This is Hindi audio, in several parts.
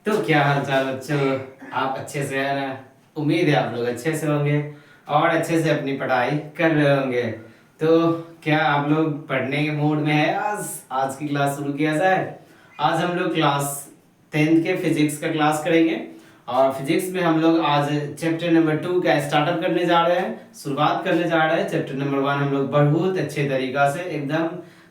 तो क्या हाल चाल बच्चों। आप अच्छे से हैं ना। उम्मीद है आप लोग अच्छे से होंगे और अच्छे से अपनी पढ़ाई कर रहे होंगे। तो क्या आप लोग पढ़ने के मूड में है? आज की क्लास शुरू किया जाए। आज हम लोग क्लास 10th के फिजिक्स का क्लास करेंगे और फिजिक्स में हम लोग आज चैप्टर नंबर 2 का स्टार्टअप करने जा रहे हैं, शुरुआत करने जा रहे हैं। चैप्टर नंबर 1 हम लोग बहुत अच्छे तरीका से, एकदम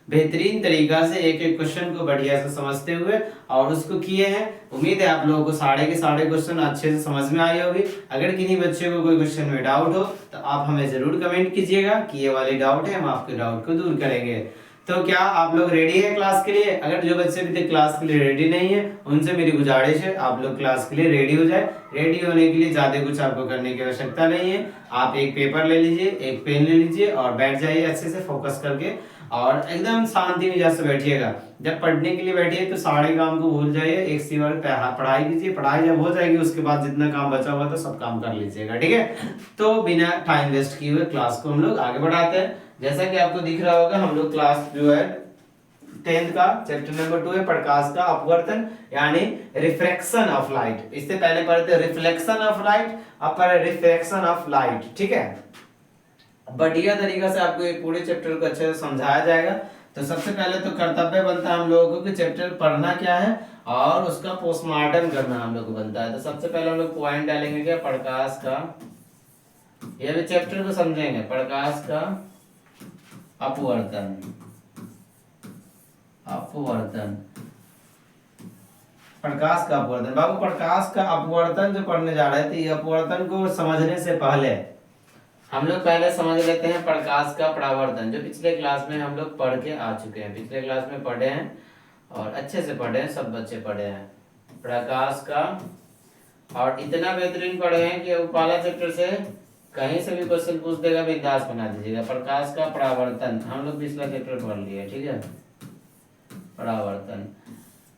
बेहतरीन तरीका से एक एक क्वेश्चन को बढ़िया से समझते हुए और उसको किए हैं। उम्मीद है आप लोगों को सारे के सारे क्वेश्चन अच्छे से समझ में आए होंगे। अगर किन्हीं बच्चे को कोई क्वेश्चन में डाउट हो तो आप हमें जरूर कमेंट कीजिएगा कि ये वाले डाउट है, हम आपके डाउट को दूर करेंगे। तो क्या आप लोग रेडी है क्लास के लिए? अगर जो बच्चे अभी तक क्लास के लिए रेडी नहीं है उनसे मेरी गुजारिश है आप लोग क्लास के लिए रेडी हो जाए। रेडी होने के लिए ज्यादा कुछ आपको करने की आवश्यकता नहीं है। आप एक पेपर ले लीजिए, एक पेन ले लीजिए और बैठ जाइए अच्छे से फोकस करके और एकदम शांति मिजाज से बैठिएगा। जब पढ़ने के लिए बैठिए तो सारे काम को भूल जाइए, एक सी बार पढ़ाई कीजिए। पढ़ाई जब हो जाएगी उसके बाद जितना काम बचा हुआ तो सब काम कर लीजिएगा, ठीक है। तो बिना टाइम वेस्ट किए हुए क्लास को हम लोग आगे बढ़ाते हैं। जैसा कि आपको दिख रहा होगा हम लोग क्लास जो है 10th का चैप्टर नंबर 2 है प्रकाश का अपवर्तन यानी रिफ्रैक्शन ऑफ लाइट। इससे पहले पढ़े थे रिफ्लेक्शन ऑफ लाइट, अब पढ़े रिफ्रैक्शन ऑफ लाइट, ठीक है। बढ़िया तरीका से आपको ये पूरे चैप्टर को अच्छे से समझाया जाएगा। तो सबसे पहले तो कर्तव्य बनता है हम लोगों को कि चैप्टर पढ़ना क्या है और उसका पोस्टमार्टम करना हम लोग को बनता है। तो सबसे पहले हम लोग पॉइंट डालेंगे क्या, प्रकाश का, ये भी चैप्टर को समझेंगे, प्रकाश का अपवर्तन। अपवर्तन, प्रकाश का अपवर्तन। बाबू प्रकाश का अपवर्तन जो पढ़ने जा रहे थे, ये अपवर्तन को समझने से पहले हम लोग पहले समझ लेते हैं प्रकाश का परावर्तन, जो पिछले क्लास में हम लोग पढ़ के आ चुके हैं। पिछले क्लास में पढ़े हैं और अच्छे से पढ़े हैं, सब बच्चे पढ़े हैं प्रकाश का। और इतना बेहतरीन पढ़े हैं कि पहला चैप्टर से कहीं से भी क्वेश्चन पूछ देगा, बिंदास बना दीजिएगा। प्रकाश का परावर्तन हम लोग पिछला चैप्टर पढ़ लिए, ठीक है। परावर्तन,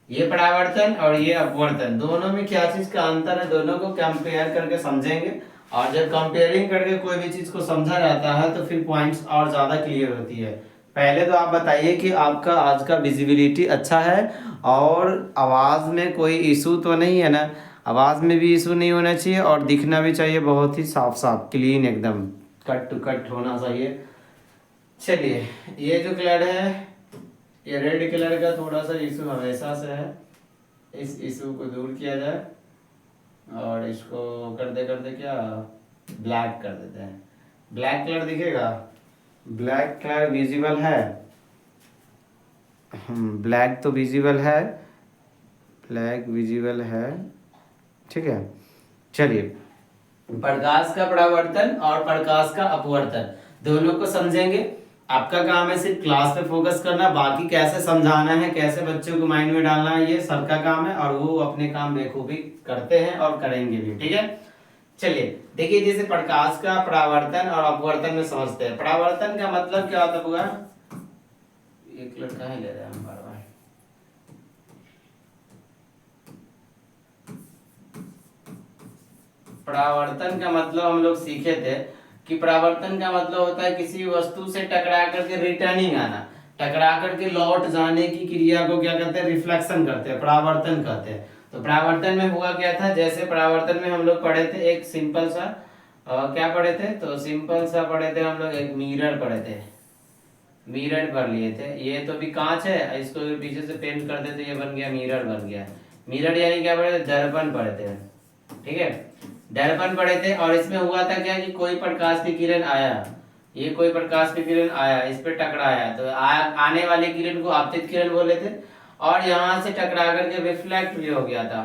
ये परावर्तन और ये अपवर्तन, दोनों में क्या चीज का अंतर है, दोनों को कंपेयर करके समझेंगे। और जब कंपेयरिंग करके कोई भी चीज को समझा जाता है तो फिर पॉइंट्स और ज्यादा क्लियर होती है। पहले तो आप बताइए कि आपका आज का विजिबिलिटी अच्छा है और आवाज में कोई इशू तो नहीं है ना? आवाज में भी इशू नहीं होना चाहिए और दिखना भी चाहिए बहुत ही साफ साफ क्लीन, एकदम कट टू कट होना चाहिए। चलिए, ये जो कलर है, ये रेड कलर का थोड़ा सा इशू हमेशा से है, इस इशू को दूर किया जाए और इसको कर दे क्या, ब्लैक कर देते हैं। ब्लैक कलर दिखेगा, ब्लैक कलर विजिबल है, ब्लैक तो विजिबल है, ब्लैक विजिबल है, ठीक है। चलिए, प्रकाश का परावर्तन और प्रकाश का अपवर्तन दोनों को समझेंगे। आपका काम है सिर्फ क्लास पे फोकस करना, बाकी कैसे समझाना है, कैसे बच्चों को माइंड में डालना है, ये सर का काम है और वो अपने काम बेखूबी करते हैं और करेंगे भी, ठीक है। चलिए देखिए, जैसे प्रकाश का परावर्तन और अपवर्तन में समझते हैं। परावर्तन का मतलब क्या होता होगा, एक लड़का है ले रहे हैं हम बार बार। परावर्तन का मतलब हम लोग सीखे थे कि परावर्तन का मतलब होता है किसी वस्तु से टकरा करके रिटर्निंग आना, टकरा करके लौट जाने की क्रिया को क्या कहते हैं, रिफ्लेक्शन करते हैं, परावर्तन कहते हैं। तो परावर्तन में हुआ क्या था, जैसे परावर्तन में हम लोग पढ़े थे एक सिंपल सा क्या पढ़े थे, तो सिंपल सा पढ़े थे हम लोग, एक मिरर पढ़े थे, मिरर पढ़ लिए थे। ये तो भी कांच है, इसको पीछे से पेंट कर देते ये बन गया मिरर, बन गया मिरर। यानी क्या पढ़े थे, दर्पण पढ़े थे, ठीक है, दर्पण पढ़े थे। और इसमें हुआ था क्या कि कोई प्रकाश की किरण आया, ये कोई प्रकाश की किरण आया, इस पे टकराया, तो आने वाली किरण को आपतित किरण बोले थे और यहाँ से टकरा करके रिफ्लेक्ट भी हो गया था,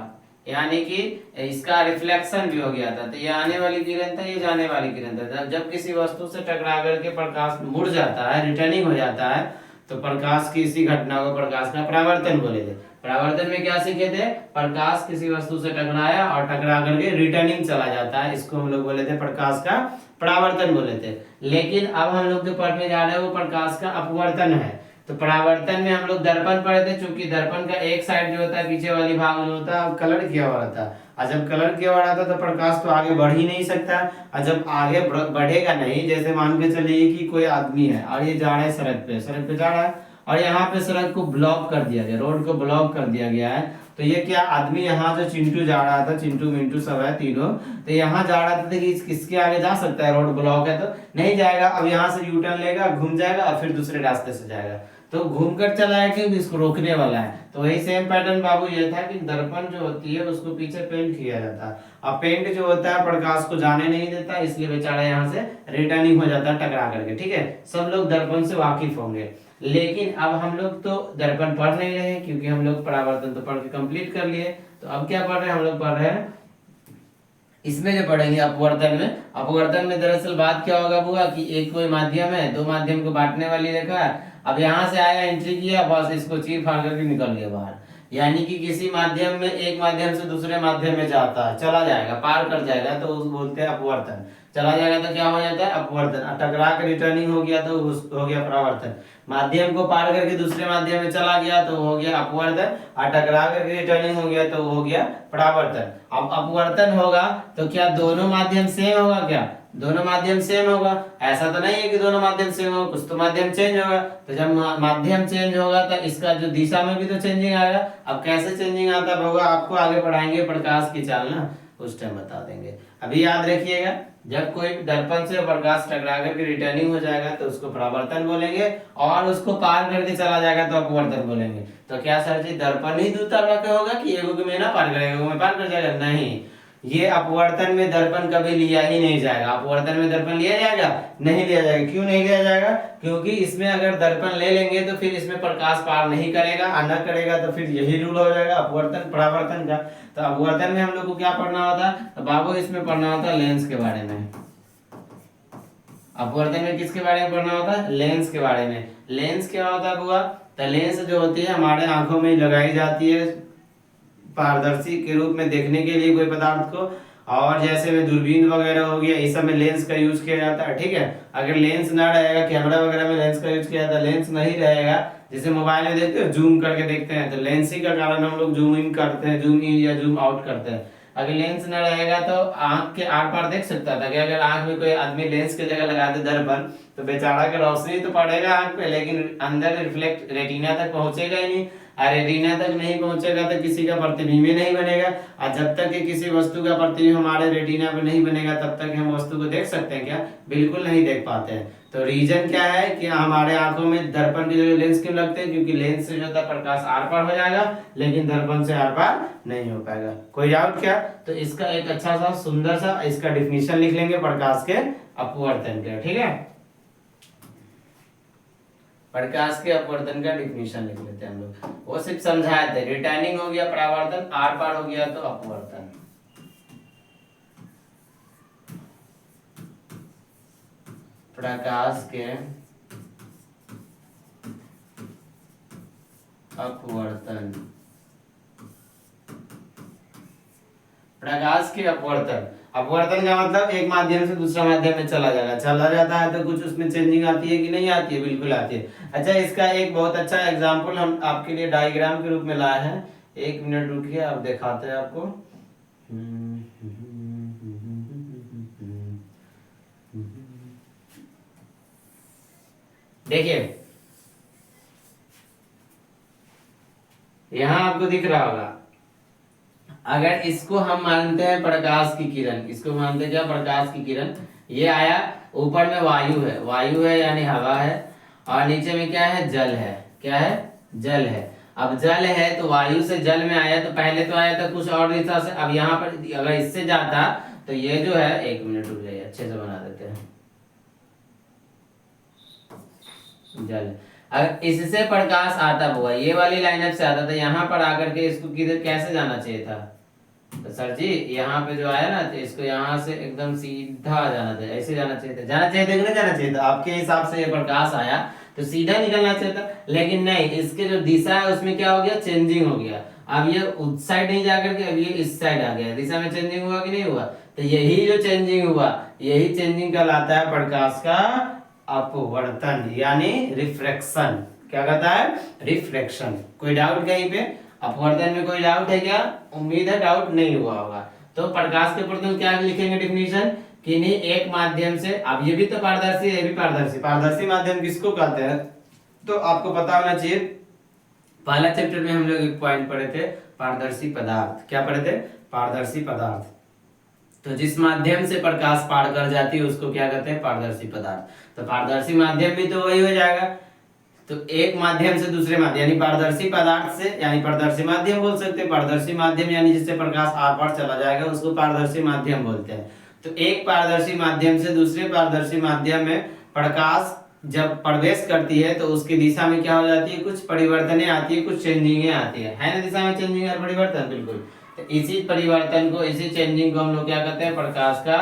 यानी कि इसका रिफ्लेक्शन भी हो गया था। तो ये आने वाली किरण था, ये जाने वाली किरण था। जब किसी वस्तु से टकरा करके प्रकाश मुड़ जाता है, रिटर्निंग हो जाता है, तो प्रकाश की इसी घटना को प्रकाश का परावर्तन बोले थे। परावर्तन में क्या सीखे थे, प्रकाश किसी वस्तु से टकराया और टकरा करके रिटर्निंग चला जाता है, इसको हम लोग बोले थे प्रकाश का परावर्तन बोले थे। लेकिन अब हम लोग जो पढ़ने जा रहे हैं वो प्रकाश का अपवर्तन है। तो परावर्तन में हम लोग दर्पण पढ़े थे, चूंकि दर्पण का एक साइड जो होता है पीछे वाली भाग जो होता है कलर किया हुआ रहता है, और जब कलर किया हुआ रहता है तो प्रकाश तो आगे बढ़ ही नहीं सकता। और जब आगे बढ़ेगा नहीं, जैसे मान के चलिए कि कोई आदमी है और ये जा रहा है सड़क पे जा रहा है और यहाँ पे सड़क को ब्लॉक कर दिया गया, रोड को ब्लॉक कर दिया गया है, तो ये क्या आदमी यहाँ जो चिंटू जा रहा था, चिंटू मिंटू सब है तीनों, तो यहाँ जा रहा था कि किसके आगे जा सकता है, रोड ब्लॉक है तो नहीं जाएगा। अब यहाँ से यू टर्न लेगा, घूम जाएगा और फिर दूसरे रास्ते से जाएगा, तो घूम कर चला है क्योंकि इसको रोकने वाला है। तो वही सेम पैटर्न बाबू ये था कि दर्पण जो होती है उसको पीछे पेंट किया जाता है, अब पेंट जो होता है प्रकाश को जाने नहीं देता, इसलिए बेचारा यहाँ से रिटर्निंग हो जाता है टकरा करके। ठीक है, सब लोग दर्पण से वाकिफ होंगे, लेकिन अब हम लोग तो दर्पण पढ़ नहीं रहे हैं क्योंकि हम लोग परावर्तन तो पढ़ के कंप्लीट कर लिए। तो अब क्या पढ़ रहे हैं हम लोग, पढ़ रहे हैं इसमें जो पढ़ेंगे अपवर्तन में। अपवर्तन में दरअसल बात क्या होगा बुआ कि एक कोई माध्यम है, दो माध्यम को बांटने वाली रेखा है, अब यहाँ से आया, एंट्री किया, बस इसको चीर फाड़ करके निकल गया बाहर। यानी कि किसी माध्यम में, एक माध्यम से दूसरे माध्यम में जाता है, चला जाएगा, पार कर जाएगा, तो उसको बोलते हैं अपवर्तन। चला जाएगा तो क्या हो जाता है, अपवर्तन। टकरा के रिटर्निंग हो गया तो हो गया परावर्तन। माध्यम को पार करके दूसरे माध्यम में चला गया तो हो गया अपवर्तन, और टकरा करके रिटर्निंग हो गया तो हो गया परावर्तन। अब अपवर्तन होगा तो क्या दोनों माध्यम सेम होगा, क्या दोनों माध्यम सेम होगा? ऐसा तो नहीं है कि दोनों माध्यम सेम होगा, कुछ तो माध्यम चेंज होगा। तो जब माध्यम चेंज होगा तो इसका जो दिशा में भी तो चेंजिंग आएगा। अब कैसे चेंजिंग आता होगा आपको आगे पढ़ाएंगे, प्रकाश की चाल ना उस टाइम बता देंगे। अभी याद रखिएगा, जब कोई दर्पण से प्रकाश टकरा करके रिटर्निंग हो जाएगा तो उसको परावर्तन बोलेंगे, और उसको पार करके चला जाएगा तो अपवर्तन बोलेंगे। तो क्या सर जी दर्पण ही दो तरह का होगा कि एगो में ना पार करेगा, एगो में पार कर जाएगा? नहीं, ये अपवर्तन में दर्पण कभी लिया ही नहीं जाएगा। अपवर्तन में दर्पण लिया जाएगा? नहीं लिया जाएगा। क्यों नहीं लिया जाएगा? क्योंकि इसमें अगर दर्पण ले लेंगे तो फिर इसमें प्रकाश पार नहीं करेगा, और न करेगा तो फिर यही रूल हो जाएगा अपवर्तन परावर्तन का। तो अपवर्तन में हम लोग को क्या पढ़ना होता है, तो बाबू इसमें पढ़ना होता है लेंस के बारे में। अपवर्तन में किसके बारे में पढ़ना होता है? लेंस के बारे में। लेंस क्या होता है बुआ? तो लेंस जो होती है हमारे आंखों में लगाई जाती है पारदर्शी के रूप में देखने के लिए कोई पदार्थ को, और जैसे में दूरबीन वगैरह हो गया, इस सब में लेंस का यूज किया जाता है। ठीक है, अगर लेंस ना रहेगा, कैमरा वगैरह में लेंस का यूज किया जाता है, लेंस नहीं रहेगा, जैसे मोबाइल में देखते हो जूम करके देखते हैं, तो लेंस ही का कारण हम लोग जूम इन करते हैं, जूम इन या जूम आउट करते हैं। अगर लेंस ना रहेगा तो आंख के आर पार देख सकता था कि अगर आंख में कोई आदमी लेंस की जगह लगा दे दर्पण, तो बेचारा का रोशनी तो पड़ेगा आंख पे, लेकिन अंदर रिफ्लेक्ट रेटिना तक पहुंचेगा ही नहीं, और रेटिना तक नहीं पहुंचेगा तो किसी का प्रतिबिंब नहीं बनेगा। और जब तक कि किसी वस्तु का प्रतिबिंब हमारे रेटिना पे नहीं बनेगा तब तक हम वस्तु को देख सकते हैं क्या? बिल्कुल नहीं देख पाते हैं। तो रीजन क्या है कि हमारे आंखों में दर्पण की जगह लेंस क्यों लगते हैं? क्योंकि लेंस से जो होता है प्रकाश आर पार हो जाएगा, लेकिन दर्पण से आर पार नहीं हो पाएगा। कोई डाउट क्या? तो इसका एक अच्छा सा सुंदर सा इसका डिफिनीशन लिख लेंगे प्रकाश के अपवर्तन का। ठीक है, प्रकाश के अपवर्तन का डिफिनीशन लिख लेते हैं हम लोग। वो सिर्फ समझाए थे, रिटर्निंग हो गया परावर्तन, आर पार हो गया तो अपवर्तन। प्रकाश के अपवर्तन, प्रकाश के अपवर्तन। अपवर्तन का मतलब एक माध्यम से दूसरा माध्यम में चला जाएगा, चला जाता है तो कुछ उसमें चेंजिंग आती है कि नहीं आती है? बिल्कुल आती है। अच्छा, इसका एक बहुत अच्छा एग्जांपल हम आपके लिए डायग्राम के रूप में लाए हैं। एक मिनट रुकिए, आप दिखाते हैं आपको। देखिए यहां आपको दिख रहा होगा, अगर इसको हम मानते हैं प्रकाश की किरण, इसको मानते हैं क्या? प्रकाश की किरण। ये आया, ऊपर में वायु है यानी हवा है, और नीचे में क्या है? जल है। क्या है? जल है। अब जल है तो वायु से जल में आया, तो पहले तो आया था कुछ और दिशा से, अब यहाँ पर अगर इससे जाता तो ये जो है, एक मिनट रुक जाइए, अच्छे से बना देते हैं। जल, अगर इससे प्रकाश आता हुआ ये वाली लाइनअप से आता था, यहाँ पर आकर के इसको किधर कैसे जाना चाहिए था? तो सर जी यहाँ पे जो आया ना, तो इसको यहाँ से एकदम सीधा जाना चाहिए, ऐसे जाना चाहिए था, जाना चाहिए था कि नहीं जाना चाहिए था? आपके हिसाब से ये प्रकाश आया तो सीधा निकलना चाहिए था, लेकिन नहीं, इसके जो दिशा है उसमें क्या हो गया? चेंजिंग हो गया। अब ये उस साइड नहीं जाकर के अब ये इस साइड आ गया, दिशा में चेंजिंग हुआ कि नहीं हुआ? तो यही जो चेंजिंग हुआ, यही चेंजिंग कहलाता है प्रकाश का अपवर्तन यानी रिफ्रैक्शन। क्या कहता है? रिफ्रैक्शन। कोई डाउट कहीं पे? अपवर्तन में कोई डाउट है क्या? उम्मीद है डाउट नहीं हुआ होगा। तो प्रकाश के अपवर्तन क्या लिखेंगे डिफिनीशन? कि नहीं, एक माध्यम से, अब ये भी तो पारदर्शी है, ये भी पारदर्शी। पारदर्शी माध्यम किसको कहते हैं? तो आपको पता होना चाहिए, पहला चैप्टर में हम लोग एक पॉइंट पढ़े थे, पारदर्शी पदार्थ। क्या पढ़े थे? पारदर्शी पदार्थ। तो जिस माध्यम से प्रकाश पार कर जाती है उसको क्या कहते हैं? पारदर्शी पदार्थ। तो पारदर्शी माध्यम भी तो वही हो जाएगा। तो एक माध्यम से दूसरे माध्यम यानी पारदर्शी पदार्थ से, यानी पारदर्शी माध्यम बोल सकते हैं। पारदर्शी माध्यम यानी जिससे प्रकाश आर पार चला जाएगा उसको पारदर्शी माध्यम बोलते हैं। तो एक पारदर्शी माध्यम से दूसरे पारदर्शी माध्यम में प्रकाश जब प्रवेश करती है तो उसकी दिशा में क्या हो जाती है? कुछ परिवर्तनें आती है, कुछ चेंजिंग आती है ना? दिशा में चेंजिंग और परिवर्तन, बिल्कुल। तो इसी परिवर्तन को, इसी चेंजिंग को हम लोग क्या कहते हैं? प्रकाश का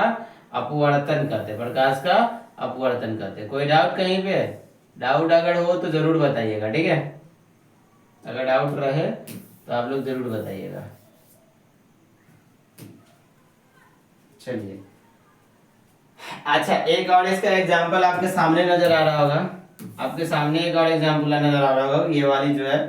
अपवर्तन कहते हैं। प्रकाश का अपवर्तन कहते हैं। कोई डाउट कहीं पे? डाउट अगर हो तो जरूर बताइएगा, ठीक है? अगर डाउट रहे तो आप लोग जरूर बताइएगा। चलिए, अच्छा, एक और इसका एग्जांपल आपके सामने नजर आ रहा होगा। आपके सामने एक और एग्जांपल नजर आ रहा होगा। ये वाली जो है,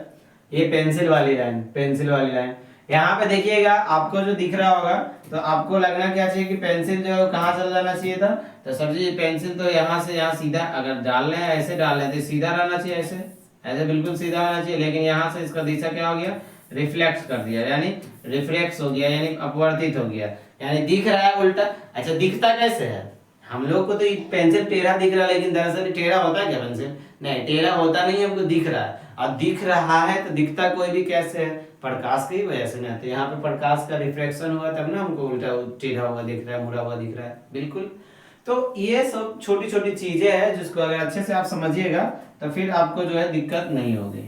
ये पेंसिल वाली लाइन, पेंसिल वाली लाइन। यहाँ पे देखिएगा, आपको जो दिख रहा होगा तो आपको लगना क्या चाहिए कि पेंसिल जो है कहाँ चला जाना चाहिए था? तो सर जी पेंसिल तो यहाँ से यहाँ सीधा अगर डाल रहे हैं, ऐसे डाल रहे थे, सीधा रहना चाहिए, ऐसे ऐसे बिल्कुल सीधा होना चाहिए। लेकिन यहाँ से इसका दिशा क्या हो गया? रिफ्लेक्ट कर दिया, यानी रिफ्लेक्स हो गया, यानी अपवर्तित हो गया, यानी दिख रहा है उल्टा। अच्छा, दिखता कैसे है? हम लोग को तो पेंसिल टेढ़ा दिख रहा है, लेकिन दरअसल टेढ़ा होता है क्या पेंसिल? नहीं, टेढ़ा होता नहीं है, हमको दिख रहा है। और दिख रहा है तो दिखता कोई भी कैसे है? प्रकाश की वजह से ना। तो यहाँ पे प्रकाश का रिफ्लेक्शन हुआ तब ना हमको उल्टा टेढ़ा हुआ दिख रहा है, मुड़ा हुआ दिख रहा है, बिल्कुल। तो ये सब छोटी छोटी चीजें हैं जिसको अगर अच्छे से आप समझिएगा तो फिर आपको जो है दिक्कत नहीं होगी।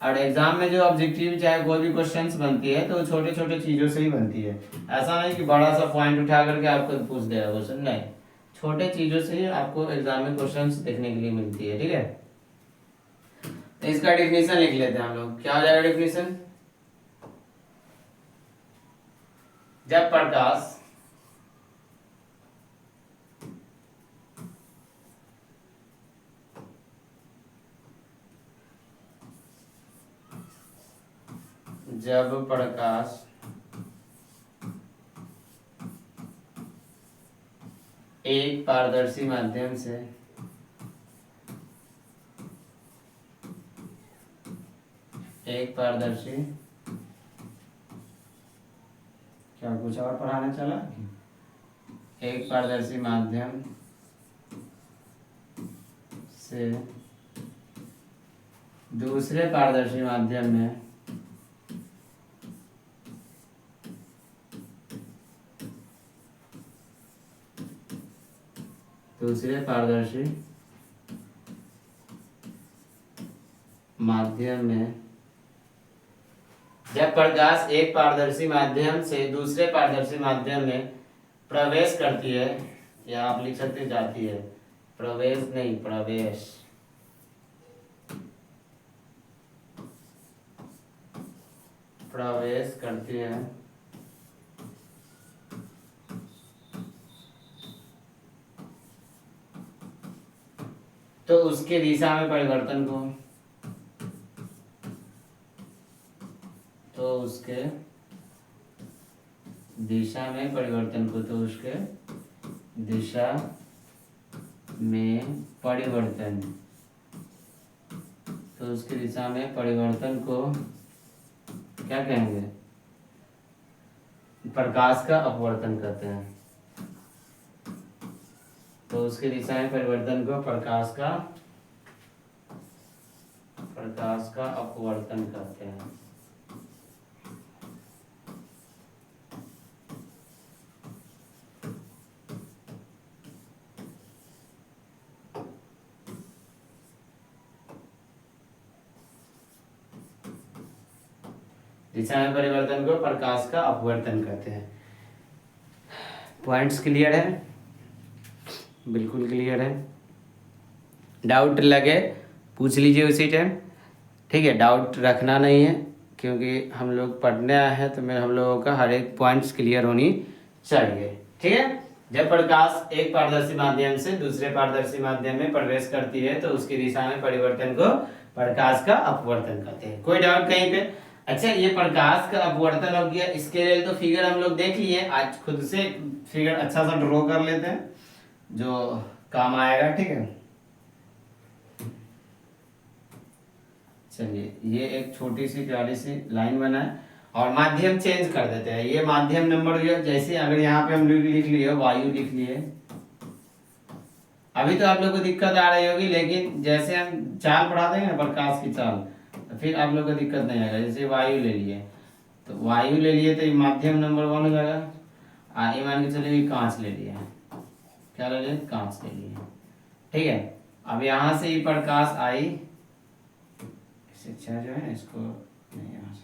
और एग्जाम में जो ऑब्जेक्टिव चाहे कोई भी क्वेश्चंस बनती है तो छोटे छोटे चीजों से ही बनती है। ऐसा नहीं कि बड़ा सा पॉइंट उठा करके आपको पूछ देगा क्वेश्चन, नहीं, छोटे चीजों से ही आपको एग्जाम में क्वेश्चंस देखने के लिए मिलती है, ठीक है? तो इसका डेफिनेशन लिख लेते हैं हम लोग। क्या हो जाएगा डेफिनेशन? जब प्रकाश जब प्रकाश एक पारदर्शी माध्यम से एक पारदर्शी, क्या कुछ और पढ़ाना चला? एक पारदर्शी माध्यम से दूसरे पारदर्शी माध्यम में दूसरे पारदर्शी माध्यम में जब प्रकाश एक पारदर्शी माध्यम से दूसरे पारदर्शी माध्यम में प्रवेश करती है, या आप लिख सकते हैं जाती है, प्रवेश नहीं, प्रवेश, प्रवेश करती है, तो उसके दिशा में परिवर्तन को, तो उसके दिशा में परिवर्तन को, तो उसके दिशा में परिवर्तन, तो उसकी दिशा में परिवर्तन को क्या कहेंगे? प्रकाश का अपवर्तन कहते हैं। तो उसकी दिशा में परिवर्तन को प्रकाश का अपवर्तन कहते हैं। दिशा में परिवर्तन को प्रकाश का अपवर्तन कहते हैं। पॉइंट्स क्लियर है? बिल्कुल क्लियर है। डाउट लगे पूछ लीजिए उसी टाइम, ठीक है? डाउट रखना नहीं है, क्योंकि हम लोग पढ़ने आए हैं तो हम लोगों का हर एक पॉइंट्स क्लियर होनी चाहिए, ठीक है? जब प्रकाश एक पारदर्शी माध्यम से दूसरे पारदर्शी माध्यम में प्रवेश करती है तो उसकी दिशा में परिवर्तन को प्रकाश का अपवर्तन कहते हैं। कोई डाउट कहीं पे? अच्छा, ये प्रकाश का अपवर्तन हो गया, इसके लिए तो फिगर हम लोग देख लिए। आज खुद से फिगर अच्छा सा ड्रॉ कर लेते हैं जो काम आएगा, ठीक है? चलिए, ये एक छोटी सी प्यारी सी लाइन बनाए और माध्यम चेंज कर देते हैं। ये माध्यम नंबर जैसे अगर यहाँ पे हम लिख लिए वायु लिख लिए, अभी तो आप लोग को दिक्कत आ रही होगी, लेकिन जैसे हम चाल पढ़ा देंगे ना प्रकाश की चाल, तो फिर आप लोग को दिक्कत नहीं आएगा। जैसे वायु ले लिए, तो वायु ले लिए तो माध्यम नंबर 1 हो जाएगा। ये मान के चलिए कांच ले लिया, क्या ले लिए, कांच ले लिए, ठीक है। अब यहाँ से ये प्रकाश आई, शिक्षा जो है इसको नहीं, यहाँ से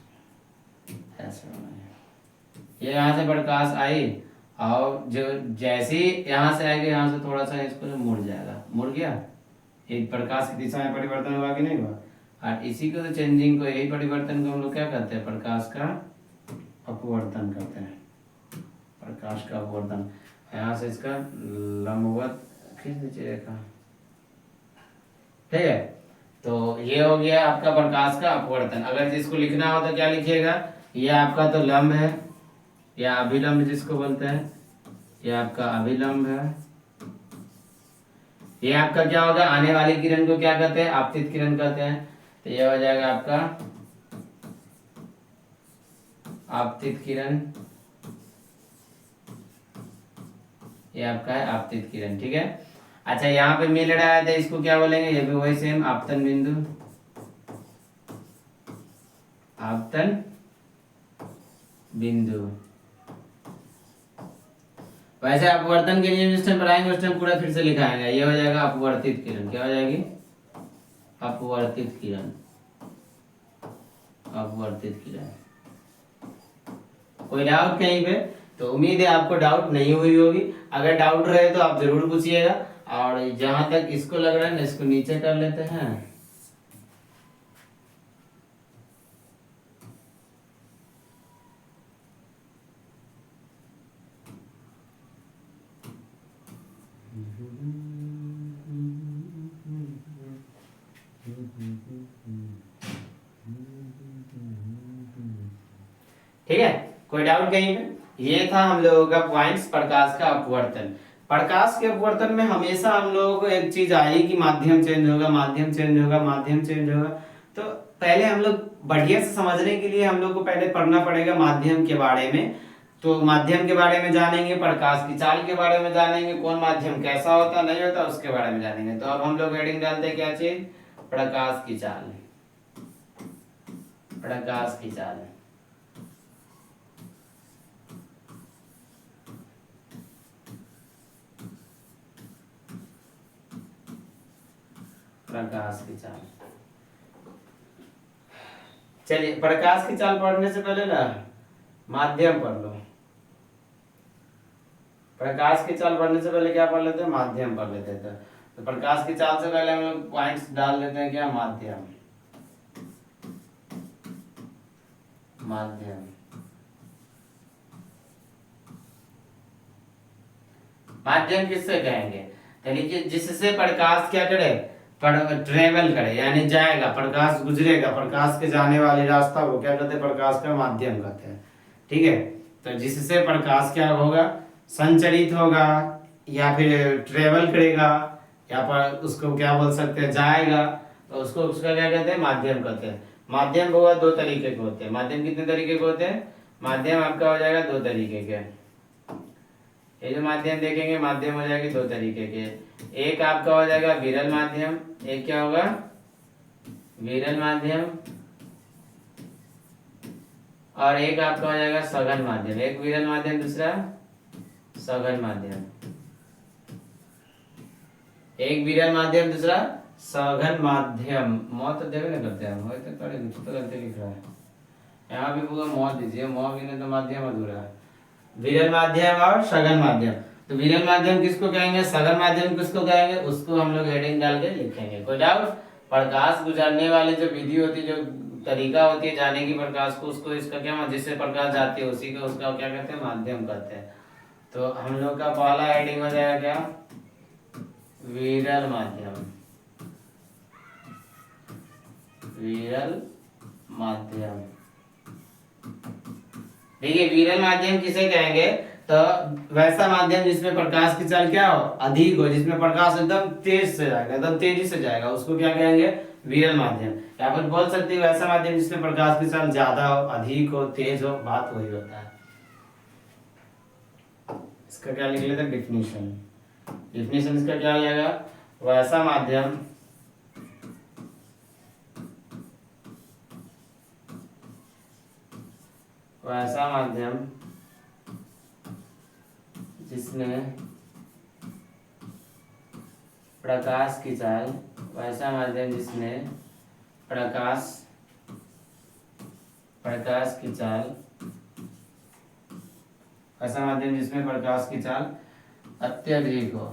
ऐसे होना है। ये यहाँ से प्रकाश आई, और जो जैसे ही यहाँ से आएगा, यहाँ से थोड़ा सा इसको जो मुड़ जाएगा, मुड़ गया, एक प्रकाश की दिशा में परिवर्तन हुआ कि नहीं हुआ। और इसी को तो चेंजिंग को, यही परिवर्तन को हम लोग क्या कहते हैं, प्रकाश का अपवर्तन कहते हैं। प्रकाश का अपवर्तन, यहाँ से इसका लंबवत खींच दीजिए रेखा, ठीक है। तो ये हो गया आपका प्रकाश का अपवर्तन। अगर जिसको लिखना हो तो क्या लिखिएगा, ये आपका तो लंब है, या अभिलंब जिसको बोलते हैं, ये आपका अभिलंब है। ये आपका क्या होगा, आने वाली किरण को क्या कहते हैं, आपतित किरण कहते हैं। तो ये हो जाएगा आपका आपतित किरण, ये आपका है आपतित किरण, ठीक है। अच्छा, यहाँ पे मिल रहा है तो इसको क्या बोलेंगे, ये भी वही सेम, आपतन बिंदु, आपतन बिंदु। वैसे अपवर्तन के नियम जिस टाइम पढ़ाएंगे उस टाइम पूरा फिर से लिखाएंगे। ये हो जाएगा अपवर्तित किरण, क्या हो जाएगी, अपवर्तित किरण, अपवर्तित किरण। कोई डाउट कहीं पे, तो उम्मीद है आपको डाउट नहीं हुई होगी। अगर डाउट रहे तो आप जरूर पूछिएगा। और जहां तक इसको लग रहा है ना, इसको नीचे कर लेते हैं। ठीक है, कोई डाउट कहीं पे। ये था हम लोगों का पॉइंट्स, प्रकाश का अपवर्तन। प्रकाश के अपवर्तन में हमेशा हम लोगों को एक चीज आई कि माध्यम चेंज होगा, माध्यम चेंज होगा, माध्यम चेंज होगा। तो पहले हम लोग बढ़िया से समझने के लिए हम लोग को पहले पढ़ना पड़ेगा माध्यम के बारे में। तो माध्यम के बारे में जानेंगे, प्रकाश की चाल के बारे में जानेंगे, कौन माध्यम कैसा होता नहीं होता उसके बारे में जानेंगे। तो अब हम लोग हेडिंग डालते हैं क्या चीज, प्रकाश की चाल, प्रकाश की चाल। प्रकाश की चाल, चलिए प्रकाश की चाल पढ़ने से पहले ना माध्यम पढ़ लो। प्रकाश की चाल पढ़ने से पहले क्या पढ़ लेते हैं, माध्यम पढ़ लेते थे। तो प्रकाश की चाल से पहले हम लोग पॉइंट्स डाल लेते हैं, क्या, माध्यम, माध्यम। माध्यम किससे कहेंगे, तो लिखिए जिससे प्रकाश क्या करे, ट्रेवल करे, यानी जाएगा, प्रकाश गुजरेगा, प्रकाश के जाने वाले रास्ता को क्या कहते हैं, प्रकाश का माध्यम कहते हैं, ठीक है। तो जिससे प्रकाश क्या होगा, संचरित होगा, या फिर ट्रेवल करेगा, या पर उसको क्या बोल सकते हैं, जाएगा, तो उसको उसका क्या कहते हैं, माध्यम कहते हैं। माध्यम बहुत दो तरीके के होते हैं। माध्यम कितने तरीके के होते हैं, माध्यम आपका हो जाएगा दो तरीके के। ये जो माध्यम देखेंगे, माध्यम हो जाएगी दो तरीके के। एक आपका हो जाएगा विरल माध्यम, एक क्या होगा, विरल माध्यम, और एक आपका हो जाएगा सघन माध्यम। एक विरल माध्यम, दूसरा सघन माध्यम। एक विरल माध्यम, दूसरा सघन माध्यम। मौत देवे ना करते हैं, तो पढ़े कुछ तो गलती लिख रहा है यहाँ भी, पूरा मौत दीजिए, मौत भी नहीं तो माध्यम अधूरा है। विरल माध्यम और सघन माध्यम। तो विरल माध्यम किसको कहेंगे, सघन माध्यम किसको कहेंगे, उसको हम लोग हेडिंग डाल के लिखेंगे। कोई डाउट, प्रकाश गुजरने वाली जो विधि होती है, जो तरीका होती है जाने की प्रकाश को, उसको इसका क्या, जिससे प्रकाश जाती है उसी का, उसका क्या कहते हैं, माध्यम कहते हैं। तो हम लोग का पहला हेडिंग हो जाएगा क्या, विरल माध्यम, विरल माध्यम। देखिए विरल माध्यम किसे कहेंगे, तो वैसा माध्यम जिसमें प्रकाश की चाल क्या हो, अधिक हो, जिसमें प्रकाश एकदम तेज से जाएगा, एकदम तेजी से जाएगा, उसको क्या कहेंगे, विरल माध्यम। यहाँ पर बोल सकते हो ऐसा माध्यम जिसमें प्रकाश की चाल ज्यादा हो, अधिक हो, तेज हो, बात वही होता है। इसका क्या लिख लेते हैं डिफिनीशन। डिफिनीशन इसका क्या हो जाएगा, वैसा माध्यम वैसा माध्यम जिसमें प्रकाश की चाल, वैसा माध्यम जिसमें प्रकाश की चाल, ऐसा माध्यम जिसमें प्रकाश की चाल अत्यधिक हो,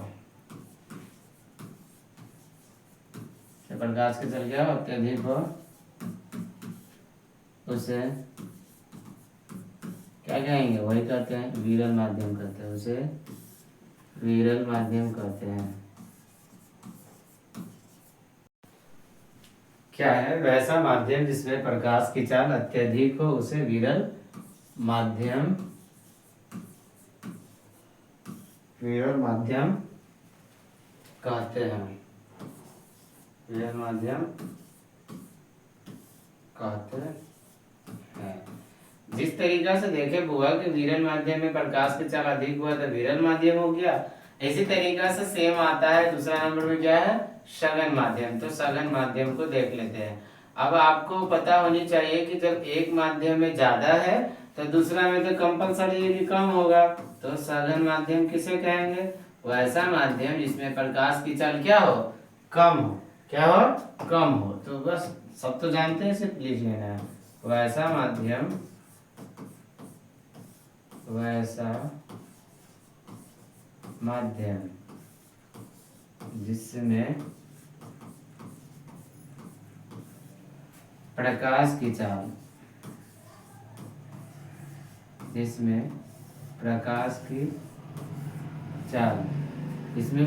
प्रकाश की चाल क्या हो, अत्यधिक हो, उसे क्या कहेंगे, वही कहते हैं विरल माध्यम कहते हैं, उसे विरल माध्यम कहते हैं। क्या है, वैसा माध्यम जिसमें प्रकाश की चाल अत्यधिक हो उसे विरल माध्यम कहते हैं, विरल माध्यम कहते हैं। जिस तरीका से देखे बुआ कि विरल माध्यम में प्रकाश की चाल अधिक हुआ तो विरल माध्यम हो गया, इसी तरीका से सेम आता है दूसरा नंबर में क्या है, सघन माध्यम। तो सघन माध्यम को देख लेते हैं। अब आपको पता होनी चाहिए कि जब एक माध्यम में ज्यादा है तो दूसरा में तो कंपलसरी ये भी कम होगा। तो सघन माध्यम किसे कहेंगे, वैसा माध्यम जिसमें प्रकाश की चाल क्या हो, कम हो, क्या हो, कम हो। तो बस सब तो जानते हैं, सिर्फ लिख लेना है वैसा माध्यम जिसमें प्रकाश की चाल, इसमें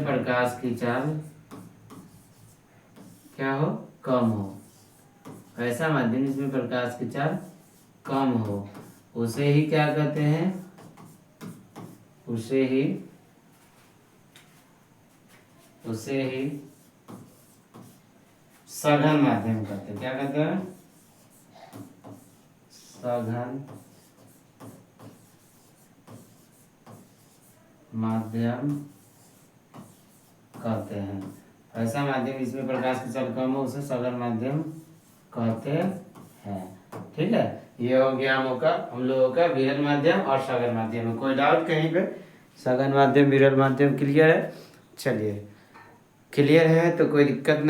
प्रकाश की चाल क्या हो, कम हो। ऐसा माध्यम जिसमें प्रकाश की चाल कम हो उसे ही क्या कहते हैं, उसे ही सघन माध्यम कहते हैं। क्या कहते हैं, सघन माध्यम कहते हैं। ऐसा माध्यम जिसमें प्रकाश की चाल कम हो उसे सघन माध्यम कहते हैं। ठीक है, ये हो गया हम लोगों का विरल माध्यम और सघन माध्यम में। कोई डाउट कहीं पे, सघन माध्यम विरल माध्यम क्लियर है। चलिए, क्लियर है तो कोई दिक्कत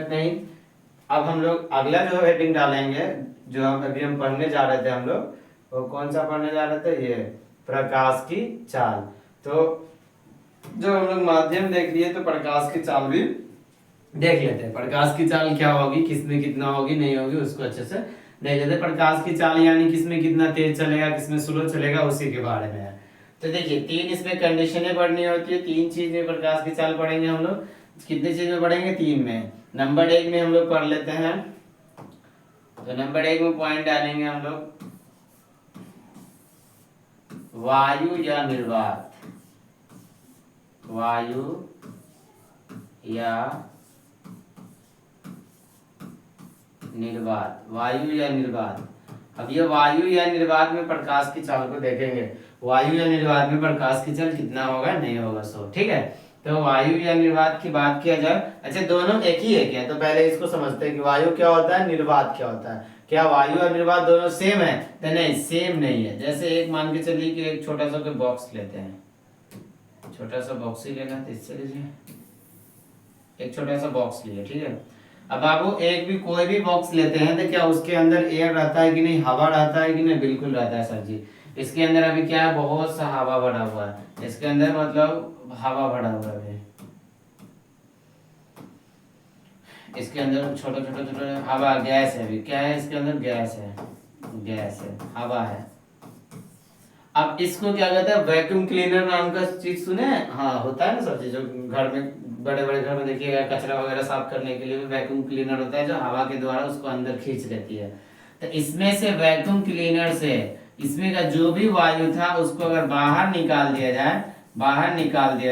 नहीं, अब हम लोग अगला जो हेडिंग डालेंगे, जो हम पढ़ने जा रहे थे, हम लोग वो कौन सा पढ़ने जा रहे थे, ये प्रकाश की चाल। तो जब हम लोग माध्यम देख लिए तो प्रकाश की चाल भी देख लेते हैं। प्रकाश की चाल क्या होगी, किसमें कितना होगी, नहीं होगी, उसको अच्छे से देख लेते हैं। प्रकाश की चाल यानी किसमें कितना तेज चलेगा, किसमें स्लो चलेगा, उसी के बारे में है। तो देखिए, 3 इसमें कंडीशनें पढ़नी होती है। 3 चीज में प्रकाश की चाल पढ़ेंगे हम लोग। कितने चीज में पढ़ेंगे, 3 में। नंबर 1 में हम लोग पढ़ लेते हैं। तो नंबर 1 में पॉइंट डालेंगे हम लोग, वायु या निर्वात। वायु या निर्वात। अब ये वायु या निर्वात में प्रकाश की चाल को देखेंगे। वायु या निर्वात में प्रकाश की चाल कितना होगा, नहीं होगा 100। ठीक है, तो वायु या निर्वात की बात किया जाए, अच्छा दोनों एक ही है क्या, तो पहले इसको समझते हैं कि वायु क्या होता है, निर्वात क्या होता है। क्या वायु और निर्वात दोनों सेम है, तो नहीं, सेम नहीं है। जैसे एक मान के चलिए कि एक छोटा सा कोई बॉक्स लेते हैं, छोटा सा बॉक्स ही लेना, तो इससे लीजिए, एक छोटा सा बॉक्स लिए। ठीक है, अब बाबू एक भी कोई भी बॉक्स लेते हैं तो क्या उसके अंदर एयर रहता है कि नहीं, हवा रहता है कि नहीं, बिल्कुल रहता है सर जी। इसके अंदर अभी क्या है, बहुत सा हवा भरा हुआ है। इसके अंदर मतलब हवा भरा हुआ है, इसके अंदर छोटा छोटा छोटा हवा, गैस है। अभी क्या है, इसके अंदर गैस है, हवा है। अब इसको क्या कहते हैं, वैक्यूम क्लीनर नाम का चीज सुने हैं? हाँ, होता है ना सब चीज, जो घर में, बड़े बड़े घर में देखिएगा, कचरा वगैरह साफ करने के लिए भी वैक्यूम क्लीनर होता है, जो हवा के द्वारा उसको अंदर खींच लेती है। तो इसमें से वैक्यूम क्लीनर से इसमें का जो भी वायु था उसको अगर बाहर निकाल दिया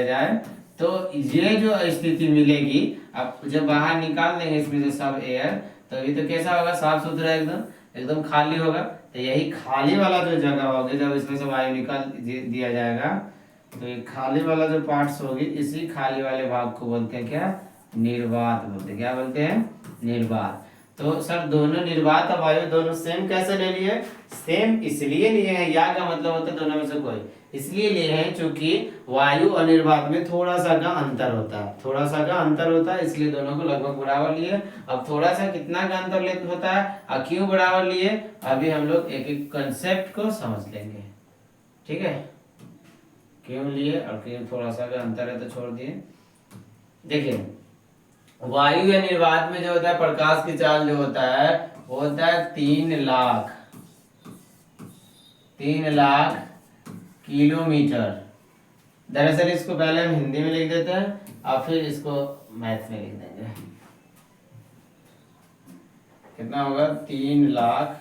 जाए, तो ये जो स्थिति मिलेगी, अब जब बाहर निकाल देंगे इसमें से सब एयर, तो अभी तो कैसा होगा, साफ सुथरा एकदम एकदम खाली होगा। तो यही खाली वाला जो जगह होगी, जब इसमें से वायु निकाल दिया जाएगा, तो ये खाली वाला जो पार्ट्स होगी, इसी खाली वाले भाग को बोलते हैं क्या, निर्वात बोलते हैं। क्या बोलते हैं, निर्वात। तो सर दोनों निर्वात और वायु दोनों सेम कैसे ले लिए, सेम इसलिए लिए हैं, या का मतलब होता है दोनों में से कोई, इसलिए लिए हैं क्योंकि वायु और निर्वात में थोड़ा सा का अंतर होता है, थोड़ा सा का अंतर होता है, इसलिए दोनों को लगभग बराबर लिए। अब थोड़ा सा कितना का अंतर होता है और क्यों बराबर लिए, अभी हम लोग एक एक कंसेप्ट को समझ लेंगे। ठीक है, क्यों लिए और क्यों थोड़ा सा का अंतर है तो छोड़ दिए। देखिए, वायु या निर्वात में जो होता है, प्रकाश की चाल जो होता है वो होता है 3 लाख किलोमीटर। दरअसल इसको पहले हम हिंदी में लिख देते हैं और फिर इसको मैथ में लिख देंगे। कितना होगा, 3 लाख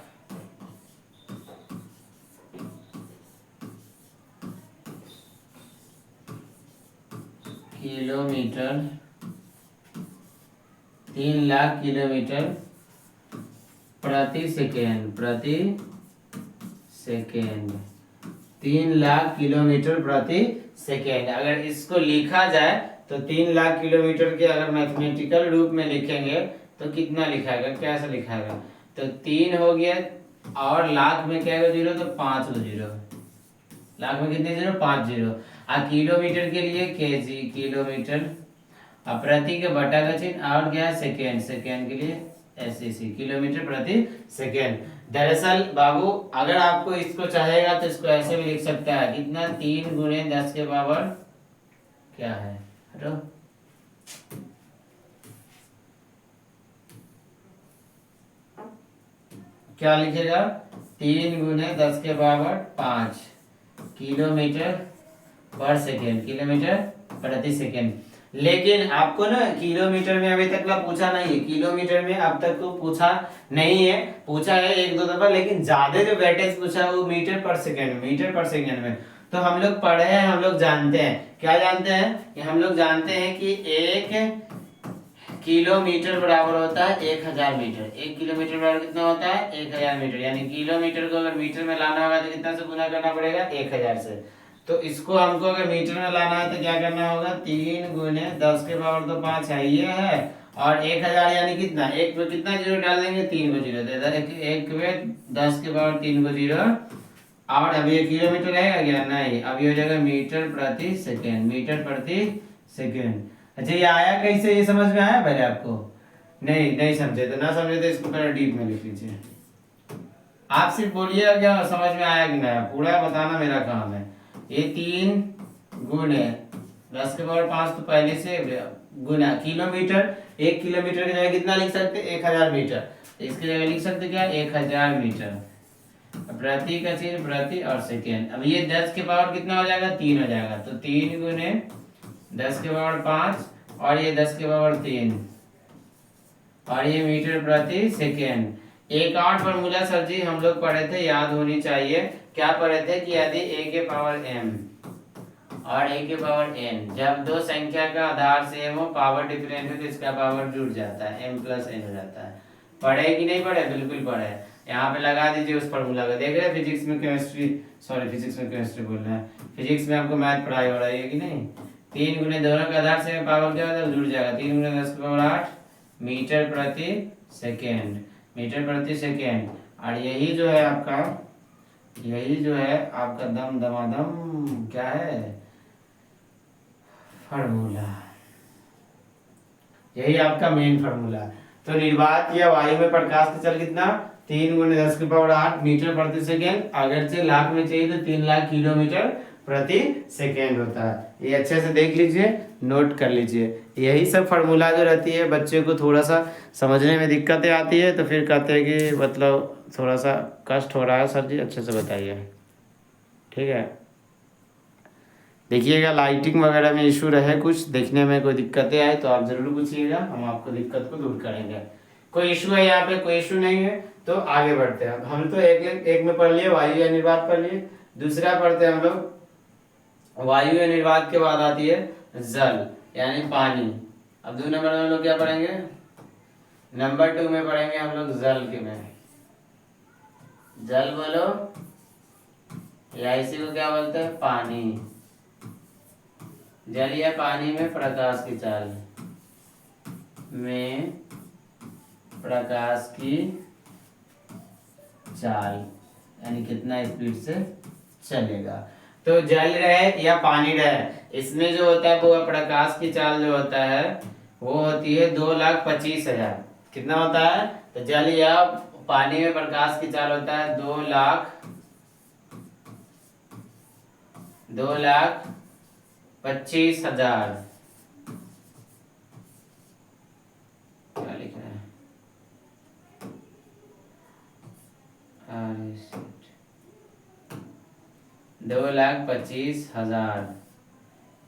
किलोमीटर, 3 लाख किलोमीटर प्रति सेकेंड, 3 लाख किलोमीटर प्रति सेकेंड। अगर इसको लिखा जाए तो 3 लाख किलोमीटर के अगर मैथमेटिकल रूप में लिखेंगे तो कितना लिखाएगा, कैसे लिखाएगा, तो 3 हो गया और लाख में क्या है जीरो, तो 5 जीरो, लाख में कितने जीरो, 5 जीरो। और किलोमीटर के लिए केजी, किलोमीटर, और प्रति के बटा का चिन्ह, और क्या है सेकेंड, सेकेंड के लिए एससीसी, किलोमीटर प्रति सेकेंड। दरअसल बाबू अगर आपको इसको चाहेगा तो इसको ऐसे भी लिख सकता है, कितना, 3 गुणे 10 के पावर क्या है, हटो, क्या लिखेगा, 3 गुणे 10 के पावर 5 किलोमीटर पर सेकेंड, किलोमीटर प्रति सेकेंड। लेकिन आपको ना किलोमीटर में अभी तक का पूछा नहीं है, किलोमीटर में अब तक तो पूछा नहीं है, पूछा है 1-2 दफा, लेकिन ज्यादा जो वेटेज पूछा है वो मीटर पर सेकेंड, मीटर पर सेकेंड में। तो हम लोग पढ़े हैं, हम लोग जानते हैं, क्या जानते हैं कि हम लोग जानते हैं कि 1 किलोमीटर बराबर होता है 1000 मीटर। 1 किलोमीटर बराबर कितना होता है, 1000 मीटर। यानी किलोमीटर को अगर मीटर में लाना होगा तो कितना से गुना करना पड़ेगा, 1000 से। तो इसको हमको अगर मीटर में लाना है तो क्या करना होगा, 3 गुने 10 के पावर तो 5 है, ये है, और 1000 यानी कितना, एक पे कितना जीरो डाल देंगे, 3 को जीरो, एक में 10 के पावर 3 को जीरो, और अब ये किलोमीटर रहेगा क्या, नहीं, अब ये हो जाएगा मीटर प्रति सेकेंड, मीटर प्रति सेकेंड। अच्छा ये आया कैसे, ये समझ में आया पहले आपको, नहीं समझे तो ना समझे तो इसको पहले डीप में लिख लीजिए। आप सिर्फ बोलिएगा क्या समझ में आया कि नहीं, पूरा बताना मेरा काम है। ये 3 गुणे 10 के पावर 5 तो पहले से गुना, किलोमीटर, 1 किलोमीटर की जगह कितना लिख सकते, 1000 मीटर, इसकी जगह लिख सकते क्या, 1000 मीटर, प्रति का चिन्ह प्रति और सेकेंड। अब ये 10 के पावर कितना हो जाएगा, 3 हो जाएगा, तो 3 गुने 10 के पावर 5 और ये 10 के पावर 3 और ये मीटर प्रति सेकेंड। एक और फॉर्मूला सर जी हम लोग पढ़े थे, याद होनी चाहिए, क्या पढ़े थे कि यदि a के पावर m और a के पावर n जब दो संख्या का आधार सेम हो, पावर डिफरेंट हो, तो इसका पावर जुड़ जाता है, m प्लस n हो जाता है। पढ़े कि नहीं पढ़े, बिल्कुल पढ़े। यहाँ पे लगा दीजिए उस फॉर्मूला को, देख रहे हैं फिजिक्स में केमिस्ट्री, सॉरी फिजिक्स में केमिस्ट्री बोल रहे हैं, फिजिक्स में आपको मैथ पढ़ाई हो रही है कि नहीं। 3 गुने दोनों का आधार से पावर क्या होता है, जुड़ जाएगा, 3 गुने 10 के पावर 8 मीटर प्रति सेकेंड, मीटर प्रति सेकेंड। और यही जो है आपका, यही जो है आपका दम दमादम क्या है, फार्मूला, यही आपका मेन फार्मूला। तो निर्वात या वायु में प्रकाश का चल कितना, 3 गुने 10 के पावर 8 मीटर प्रति सेकेंड, अगर से लाख में चाहिए तो 3 लाख किलोमीटर प्रति सेकेंड होता है। ये अच्छे से देख लीजिए, नोट कर लीजिए। यही सब फार्मूला जो रहती है, बच्चे को थोड़ा सा समझने में दिक्कतें आती है तो फिर कहते हैं कि मतलब थोड़ा सा कष्ट हो रहा है सर जी, अच्छे से बताइए, ठीक है। देखिएगा लाइटिंग वगैरह में इशू रहे, कुछ देखने में कोई दिक्कतें आए तो आप ज़रूर पूछिएगा, हम आपको दिक्कत को दूर करेंगे। कोई इशू है यहाँ पे, कोई इशू नहीं है तो आगे बढ़ते हैं। हम तो एक में पढ़ लिए, वायु या निर्वात पढ़ लिए, दूसरा पढ़ते हैं हम लोग, वायु या निर्वात के बाद आती है जल यानी पानी। अब 2 नंबर में हम लोग क्या पढ़ेंगे, नंबर 2 में पढ़ेंगे हम लोग जल के में। जल बोलो या इसी को क्या बोलते हैं, पानी। जल या पानी में प्रकाश की चाल, में प्रकाश की चाल यानी कितना स्पीड से चलेगा। तो जल रहे या पानी रहे, इसमें जो होता है वो प्रकाश की चाल जो होता है वो होती है 2,25,000। कितना होता है, तो जल या पानी में प्रकाश की चाल होता है 2,25,000। क्या लिख रहे हैं, 2,25,000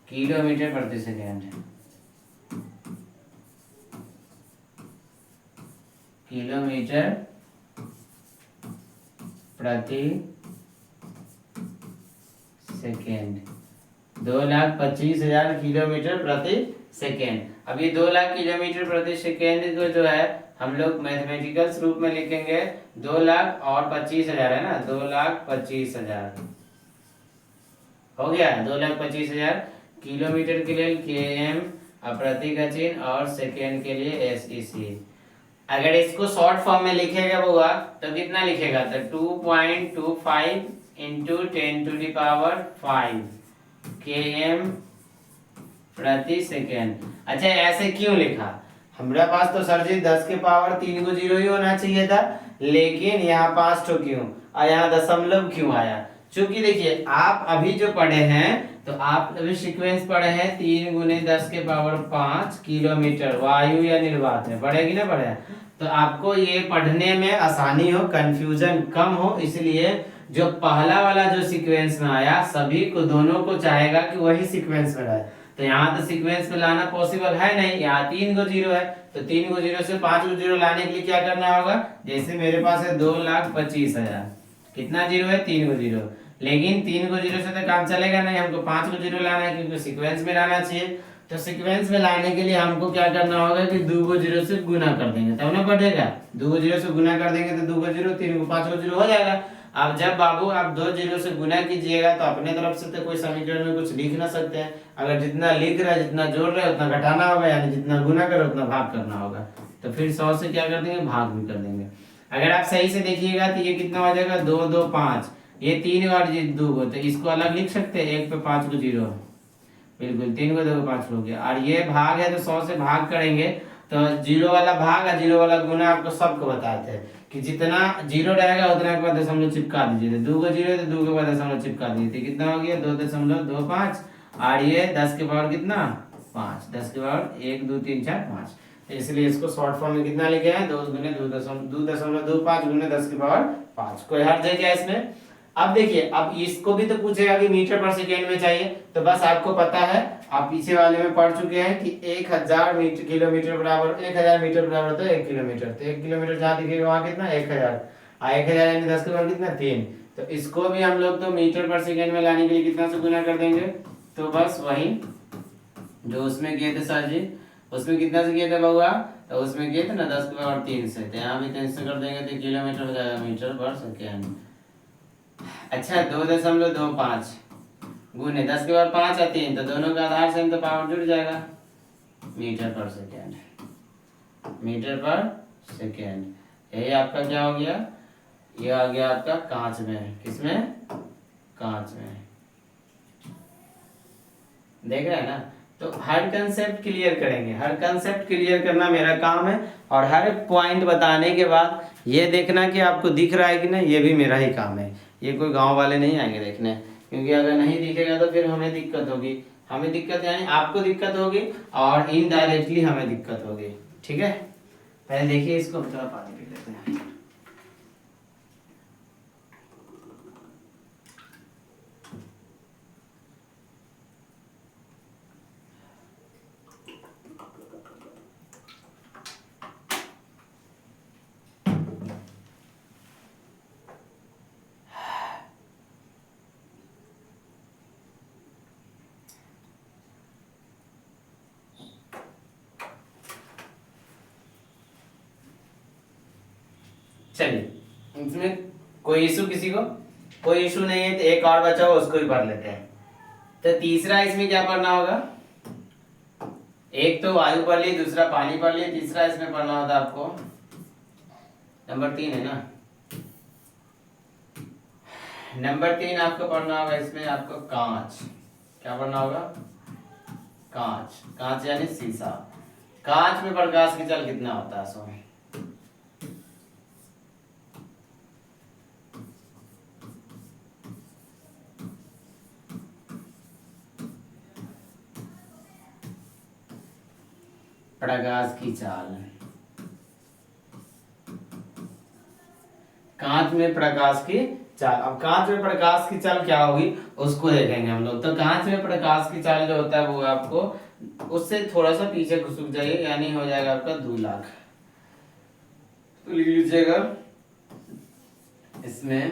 किलोमीटर प्रति सेकेंड। किलोमीटर प्रति सेकेंड, 2,25,000 किलोमीटर प्रति सेकेंड। अब ये 2,00,000 किलोमीटर प्रति सेकेंड को जो है हम लोग मैथमेटिकल रूप में लिखेंगे 2,00,000 और 25,000 है ना, 2,25,000 हो गया। 2,25,000 किलोमीटर के लिए km प्रति का चिन्ह और सेकेंड के लिए SEC। अगर इसको शॉर्ट फॉर्म में लिखेगा होगा तो कितना लिखेगा, तो 2.25 इंटू 10⁵ km प्रति सेकेंड। अच्छा ऐसे क्यों लिखा, हमारे पास तो सर जी 10 के पावर 3 को 0 ही होना चाहिए था, लेकिन यहाँ 5 तो क्यों और यहाँ दशमलव क्यों आया। चूंकि देखिए आप अभी जो पढ़े हैं तो आप अभी सीक्वेंस पढ़े हैं 3 × 10⁵ किलोमीटर वायु या निर्वात में पढ़ेगी ना, पढ़े तो आपको ये पढ़ने में आसानी हो, कंफ्यूजन कम हो, इसलिए जो पहला वाला जो सीक्वेंस में आया सभी को दोनों को चाहेगा कि वही सीक्वेंस में रहे। तो यहाँ तो सीक्वेंस में लाना पॉसिबल है नहीं, यहाँ 3 को 0 है तो 3 को 0 से 5 को 0 लाने के लिए क्या करना होगा, जैसे मेरे पास है 2,25,000, कितना 0 है, 3 को 0, लेकिन 3 को 0 से तो काम चलेगा नहीं, हमको 5 को 0 लाना है क्योंकि सीक्वेंस में लाना चाहिए। तो सीक्वेंस में लाने के लिए हमको क्या करना होगा कि 2 को 0 से गुना कर देंगे तब ना पड़ेगा, 2 को 0 से गुना कर देंगे तो 2 को 0, 3 को 5 को 0 हो जाएगा। अब जब बाबू आप 2 0 से गुना कीजिएगा तो अपने तरफ से तो कोई समीकरण में कुछ लिख ना सकते हैं, अगर जितना लिख रहा है जितना जोड़ रहा है उतना घटाना होगा, यानी जितना गुना करो उतना भाग करना होगा। तो फिर 100 से क्या कर देंगे, भाग भी कर देंगे। अगर आप सही से देखिएगा तो ये कितना हो जाएगा, 2 2 5, ये 3 और 2 को, तो इसको अलग लिख सकते हैं, 1 पे 5 को 0, बिल्कुल 3 को 2 को 5 हो गया। और ये भाग है तो 100 से भाग करेंगे तो 0 वाला भाग और 0 वाला गुना आपको सबको बताते हैं कि जितना 0 रहेगा उतना के बाद दशमलव चिपका दीजिए, 2 को 0 है तो 2 के बाद दशमलव चिपका दीजिए, कितना हो गया 2.25, और ये 10 के पावर कितना 5, 10 के पावर 1 2 3 4 5, इसलिए इसको शॉर्ट फॉर्म में कितना लिखे हैं 2 × 2.25 × 10 की पावर 5। कोई हर्ज है क्या इसमें। अब देखिए अब इसको भी तो पूछेगा कि मीटर पर सेकेंड में चाहिए, तो बस आपको पता है आप पीछे वाले में पढ़ चुके हैं कि 1,000 किलोमीटर बराबर 1,000 मीटर बराबर होता है 1 किलोमीटर, तो 1 किलोमीटर जहाँ दिखेगा वहाँ कितना 1,000, 1,000 यानी 10 के पावर कितना 3, तो इसको भी हम लोग तो मीटर पर सेकेंड में लाने के लिए कितना से गुना कर देंगे, तो बस वही जो उसमें किए थे सर जी, उसमें कितना से किए थे बउआ, तो उसमें किए थे ना 10 के पावर 3 से, तो यहाँ भी 3 से कर देंगे तो किलोमीटर हो जाएगा मीटर पर सेकेंड। अच्छा 2.25 गुने 10 के पावर 5 और 3, तो दोनों का आधार से तो पावर जुड़ जाएगा, मीटर पर सेकेंड, मीटर पर सेकेंड। यही आपका क्या हो गया, ये आ गया आपका कांच में, किसमें, कांच में, देख रहे हैं ना। तो हर कंसेप्ट क्लियर करेंगे, हर कंसेप्ट क्लियर करना मेरा काम है, और हर एक पॉइंट बताने के बाद ये देखना कि आपको दिख रहा है कि नहीं, ये भी मेरा ही काम है, ये कोई गांव वाले नहीं आएंगे देखने, क्योंकि अगर नहीं दिखेगा तो फिर हमें दिक्कत होगी, हमें दिक्कत यानी आपको दिक्कत होगी और इनडायरेक्टली हमें दिक्कत होगी, ठीक है। पहले देखिए इसको थोड़ा पानी पी लेते हैं। चलिए इसमें कोई इशू किसी को, कोई इशू नहीं है तो एक और बचा हो उसको भी पढ़ लेते हैं। तो तीसरा इसमें क्या पढ़ना होगा, एक तो वायु पढ़ ली, दूसरा पानी पढ़ ली, तीसरा इसमें पढ़ना होता आपको नंबर 3 है ना, नंबर 3 आपको पढ़ना होगा इसमें आपको कांच। क्या पढ़ना होगा, कांच। कांच यानी शीशा। कांच में प्रकाश की चाल कितना होता है सो, प्रकाश की चाल, कांच में प्रकाश की चाल। अब कांच में प्रकाश की चाल क्या होगी उसको देखेंगे हम लोग। तो कांच में प्रकाश की चाल जो होता है वो आपको उससे थोड़ा सा पीछे घुसुक जाइए, यानी हो जाएगा आपका 2 लाख। तो लिख लीजिएगा इसमें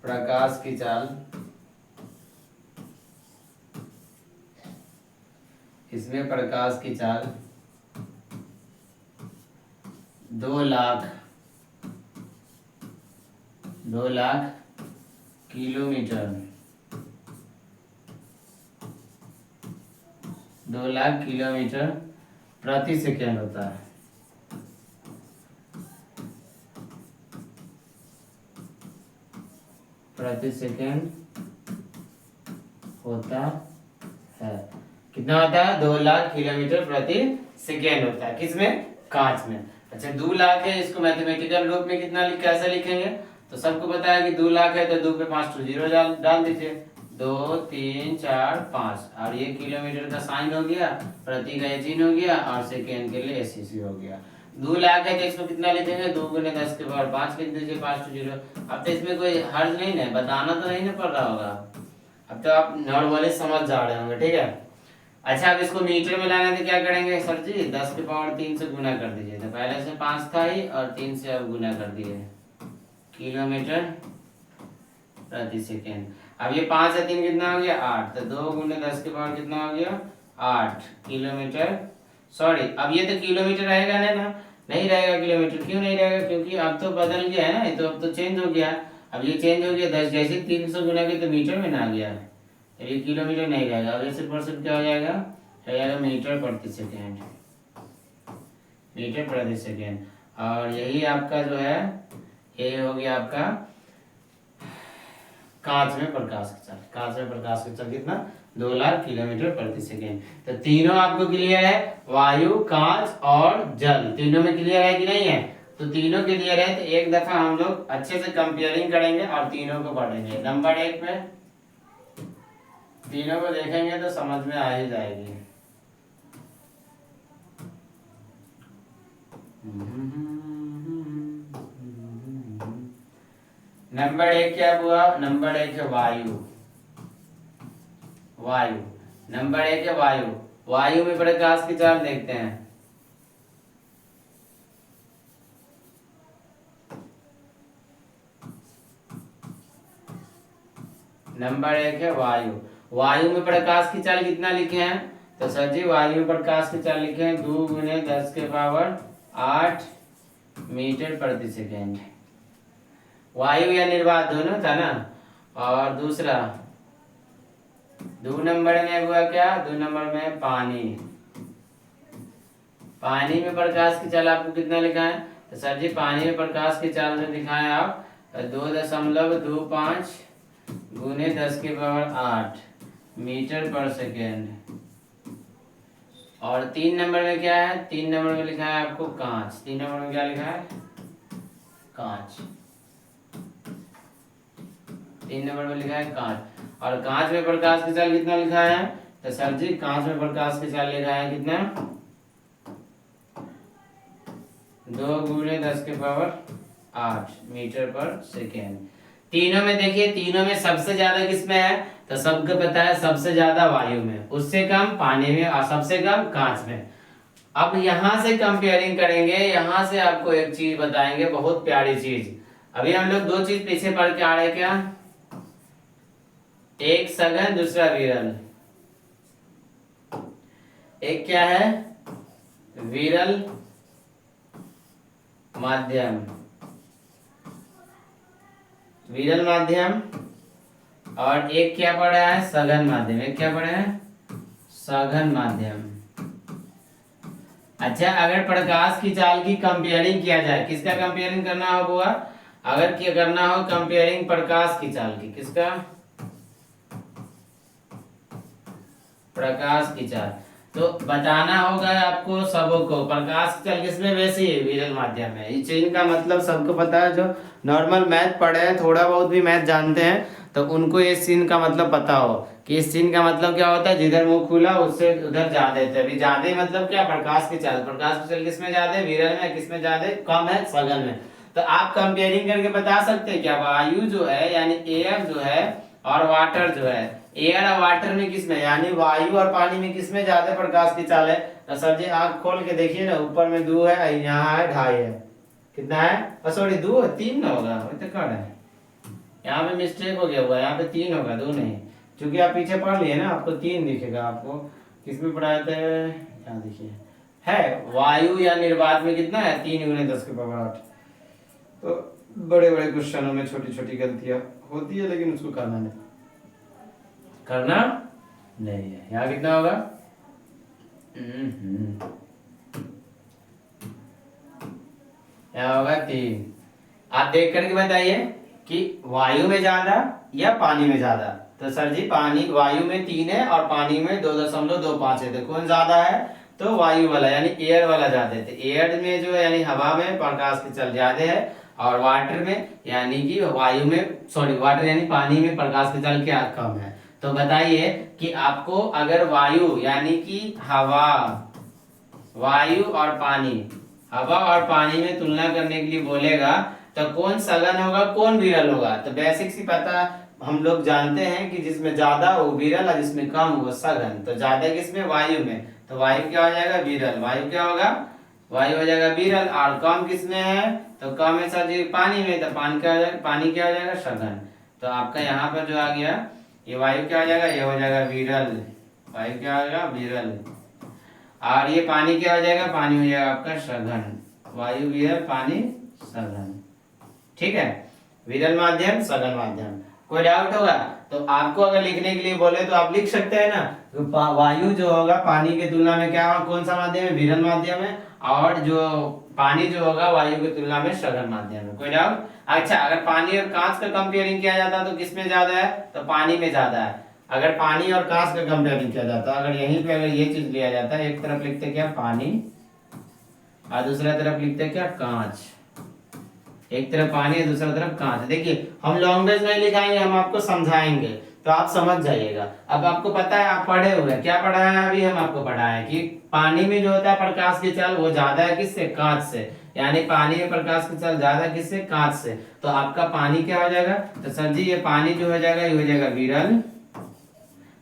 प्रकाश की चाल, इसमें प्रकाश की चाल 2 लाख किलोमीटर, 2 लाख किलोमीटर प्रति सेकेंड होता है। प्रति सेकेंड होता है। कितना होता है, 2 लाख किलोमीटर प्रति सेकेंड होता है। किसमें, कांच में। अच्छा 2 लाख है, इसको मैथमेटिकल रूप में कितना कैसे लिखेंगे, तो सबको पता है कि 2 लाख है तो 2 पे 5 तो 0 डाल दीजिए, 2 3 4 5, और ये किलोमीटर का साइन हो गया, प्रति का चिन्ह हो गया, और सेकेंड के लिए एससीसी हो गया। 2 लाख है तो इसको कितना लिखेंगे, 2 गुने 10 के पावर 5 लिख दीजिए, 5 to 0। अब तो इसमें कोई हर्ज नहीं है, बताना तो नहीं ना पड़ रहा होगा, अब तो आप नॉर्मली समझ जा रहे होंगे, ठीक है। अच्छा अब इसको मीटर में लाना तो क्या करेंगे सर जी, 10 के पावर 3 से गुना कर दीजिए। तो पहले से 5 था ही और 3 से अब गुना कर दिए, किलोमीटर प्रति सेकेंड। अब ये 5 से 3 कितना हो गया, 8, तो 2 गुने 10 के पावर कितना हो गया, 8 किलोमीटर। सॉरी अब ये तो किलोमीटर रहेगा ना, नहीं रहेगा किलोमीटर। क्यों नहीं रहेगा, क्योंकि अब तो बदल गया है ना, ये तो अब तो चेंज हो गया। अब ये चेंज हो गया, 10 जैसे 300 गुना के तो मीटर में ना आ गया, ये किलोमीटर नहीं रहेगा। अब ये परसेंट क्या हो जाएगा, मीटर प्रति सेकेंड, मीटर प्रति सेकेंड। और यही आपका जो है ये हो गया आपका कांच में प्रकाश की चाल। कांच में प्रकाश की चाल कितना, 2 लाख किलोमीटर प्रति सेकेंड। तो तीनों आपको क्लियर है, वायु, कांच और जल, तीनों में क्लियर है कि नहीं है। तो तीनों क्लियर है तो एक दफा हम लोग अच्छे से कंपेयरिंग करेंगे और तीनों को पढ़ेंगे। नंबर 1 पे तीनों को देखेंगे तो समझ में आ ही जाएगी। नंबर 1 क्या हुआ, नंबर 1 है वायु, वायु। नंबर 1 है वायु। वायु में प्रकाश की चाल देखते हैं। नंबर 1 है वायु। वायु में प्रकाश की चाल कितना लिखे हैं, तो सर जी वायु में प्रकाश की चाल लिखे हैं 2 गुने 10 के पावर 8 मीटर प्रति सेकेंड। वायु या निर्वात दोनों था ना। और दूसरा 2 नंबर में हुआ क्या, 2 नंबर में पानी। पानी में प्रकाश की चाल आपको कितना लिखा है, तो सर जी पानी में प्रकाश की चाल जो दिखाएं आप 2.25 गुने 10 के पावर 8 मीटर पर सेकेंड। और 3 नंबर में क्या है, 3 नंबर में लिखा है आपको कांच। 3 नंबर में क्या लिखा है, कांच। 3 नंबर में लिखा है कांच। और कांच में प्रकाश की चाल कितना लिखा है, तो सर जी कांच में प्रकाश की चाल लिखा है कितना, 2 गुने 10 के पावर 8 मीटर पर सेकेंड। तीनों में देखिए, तीनों में सबसे ज्यादा किसमें है, तो सबको पता है सबसे ज्यादा वायु में, उससे कम पानी में और सबसे कम कांच में। अब यहां से कंपेयरिंग करेंगे, यहां से आपको एक चीज बताएंगे, बहुत प्यारी चीज। अभी हम लोग 2 चीज पीछे पढ़ के आ रहे, क्या, एक सघन दूसरा विरल। एक क्या है, विरल माध्यम, विरल माध्यम, और एक क्या पढ़ा है, सघन माध्यम। एक क्या पढ़ा है, सघन माध्यम। अच्छा, अगर प्रकाश की चाल की कंपेयरिंग किया जाए, किसका कंपेयरिंग करना होगा, अगर क्या करना हो कंपेयरिंग प्रकाश की चाल की, किसका, प्रकाश की चाल, तो बताना होगा आपको सबों को प्रकाश की चाल किसमें, वैसे ही विरल माध्यम में। इस चीज का मतलब सबको पता है, जो नॉर्मल मैथ पढ़े हैं, थोड़ा बहुत भी मैथ जानते हैं, तो उनको इस सीन का मतलब पता हो कि इस सीन का मतलब क्या होता है, जिधर मुंह खुला उससे उधर ज्यादा थे। अभी ज्यादा मतलब क्या, प्रकाश की चाल, प्रकाश की चाल किसमें ज्यादा है, विरल में, किसमें ज्यादा है, कम है, सघन में। तो आप कंपेयरिंग करके बता सकते हैं क्या, वायु जो है यानी एयर जो है और वाटर जो है, एयर और वाटर में किसमें, यानी वायु और पानी में किसमें ज्यादा प्रकाश की चाल है। तो सर जी आंख खोल के देखिए ना, ऊपर में 2 है, यहाँ है 2.5 है, कितना है, सॉरी 2 है, 3 ना होगा, तो कट है, यहाँ पे मिस्टेक हो गया हुआ है, यहाँ पे 3 होगा, 2 नहीं, क्योंकि आप पीछे पढ़ लिए ना, आपको 3 दिखेगा। आपको किसमें पढ़ाए थे, यहाँ देखिए है, वायु या निर्वात में कितना है, 3 × 10⁸। तो बड़े बड़े क्वेश्चनों में छोटी छोटी गलतियां होती है, लेकिन उसको करना नहीं है। यहाँ कितना होगा, यहाँ होगा 3। आप देख करके बताइए कि वायु में ज्यादा या पानी में ज्यादा। तो सर जी पानी, वायु में 3 है और पानी में 2.25 है, तो कौन ज्यादा है, तो वायु वाला यानी एयर वाला ज्यादा है। तो एयर में जो यानी हवा में प्रकाश की चाल ज्यादा है, और वाटर में यानी कि वायु में, सॉरी वाटर यानी पानी में प्रकाश की चाल क्या कम है। तो बताइए कि आपको अगर वायु यानी कि हवा, वायु और पानी, हवा और पानी में तुलना करने के लिए बोलेगा, तो कौन सघन होगा, कौन विरल होगा। तो बेसिक सी पता हम लोग जानते हैं कि जिसमें ज्यादा वो विरल और जिसमें कम वो सघन। तो ज्यादा किसमें, वायु में, तो वायु क्या हो जाएगा, विरल। वायु क्या होगा, वायु हो जाएगा विरल। और कम किसमें है, तो कम है सर जी पानी में, तो पानी क्या हो जाएगा, पानी क्या हो जाएगा, सघन। तो आपका यहाँ पर जो आ गया, ये वायु क्या हो जाएगा, ये हो जाएगा विरल, वायु क्या हो जाएगा, विरल। और ये पानी क्या हो जाएगा, पानी हो जाएगा आपका सघन, वायु विरल, पानी सघन। ठीक है, विरल माध्यम, सघन माध्यम। कोई डाउट होगा तो आपको अगर लिखने के लिए बोले तो आप लिख सकते हैं ना, तो वायु जो होगा पानी की तुलना में क्या होगा, कौन सा माध्यम है, विरल माध्यम है, और जो पानी जो होगा वायु की तुलना में सघन माध्यम है। कोई डाउट। अच्छा, अगर पानी और कांच का कंपेयरिंग किया जाता तो किसमें ज्यादा है, तो पानी में ज्यादा है। अगर पानी और कांच का कंपेयरिंग किया जाता, अगर यहीं पे अगर ये चीज लिया जाता, एक तरफ लिखते क्या पानी और दूसरा तरफ लिखते क्या कांच, एक तरफ पानी है दूसरा तरफ कांच। देखिए हम लैंग्वेज नहीं लिखाएंगे, हम आपको समझाएंगे तो आप समझ जाइएगा। अब आपको पता है, आप पढ़े हुए, क्या पढ़ा है अभी, हम आपको पढ़ा है कि पानी में जो होता है प्रकाश की चाल वो ज्यादा है किससे, कांच से, यानी पानी में प्रकाश की चाल ज्यादा किससे, कांच से। तो आपका पानी क्या हो जाएगा, तो सर जी ये पानी जो हो जाएगा ये हो जाएगा विरल,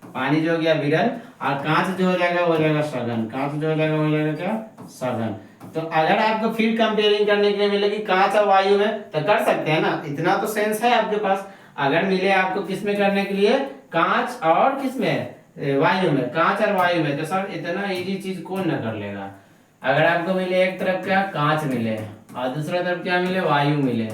पानी जो हो गया विरल, और कांच जो हो जाएगा वो हो जाएगा सघन, कांच जो हो जाएगा वो हो जाएगा क्या, सघन। तो अगर आपको फिर कंपेयरिंग करने के लिए मिलेगी कांच और वायु में, तो कर सकते हैं ना, इतना तो सेंस है आपके पास। अगर मिले आपको किसमें करने के लिए, कांच और किसमें, वायु में, कांच और वायु में, तो सर इतना इजी चीज कौन ना कर लेगा। अगर आपको मिले एक तरफ क्या कांच मिले और दूसरा तरफ क्या मिले, वायु मिले।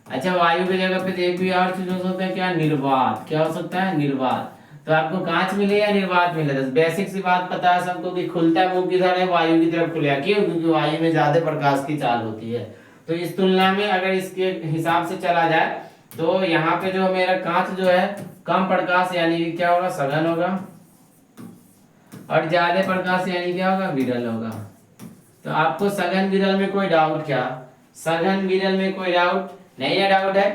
अच्छा, वायु की जगह पे एक भी और चीज हो सकता है क्या, निर्वात, क्या हो सकता है, निर्वात। तो आपको कांच मिले या निर्वात मिले, तो बेसिक सी बात पता है सबको कि खुलता मुंह किधर है, वायु की तरफ खुलेगा। क्यों, क्योंकि वायु में ज्यादा प्रकाश की चाल होती है। तो इस तुलना में अगर इसके हिसाब से चला जाए तो यहाँ पे जो मेरा कांच जो है कम प्रकाश यानी क्या होगा, सघन होगा, और ज्यादा प्रकाश यानी क्या होगा, विरल होगा। तो आपको सघन विरल में कोई डाउट क्या, सघन विरल में कोई डाउट नहीं है, डाउट है,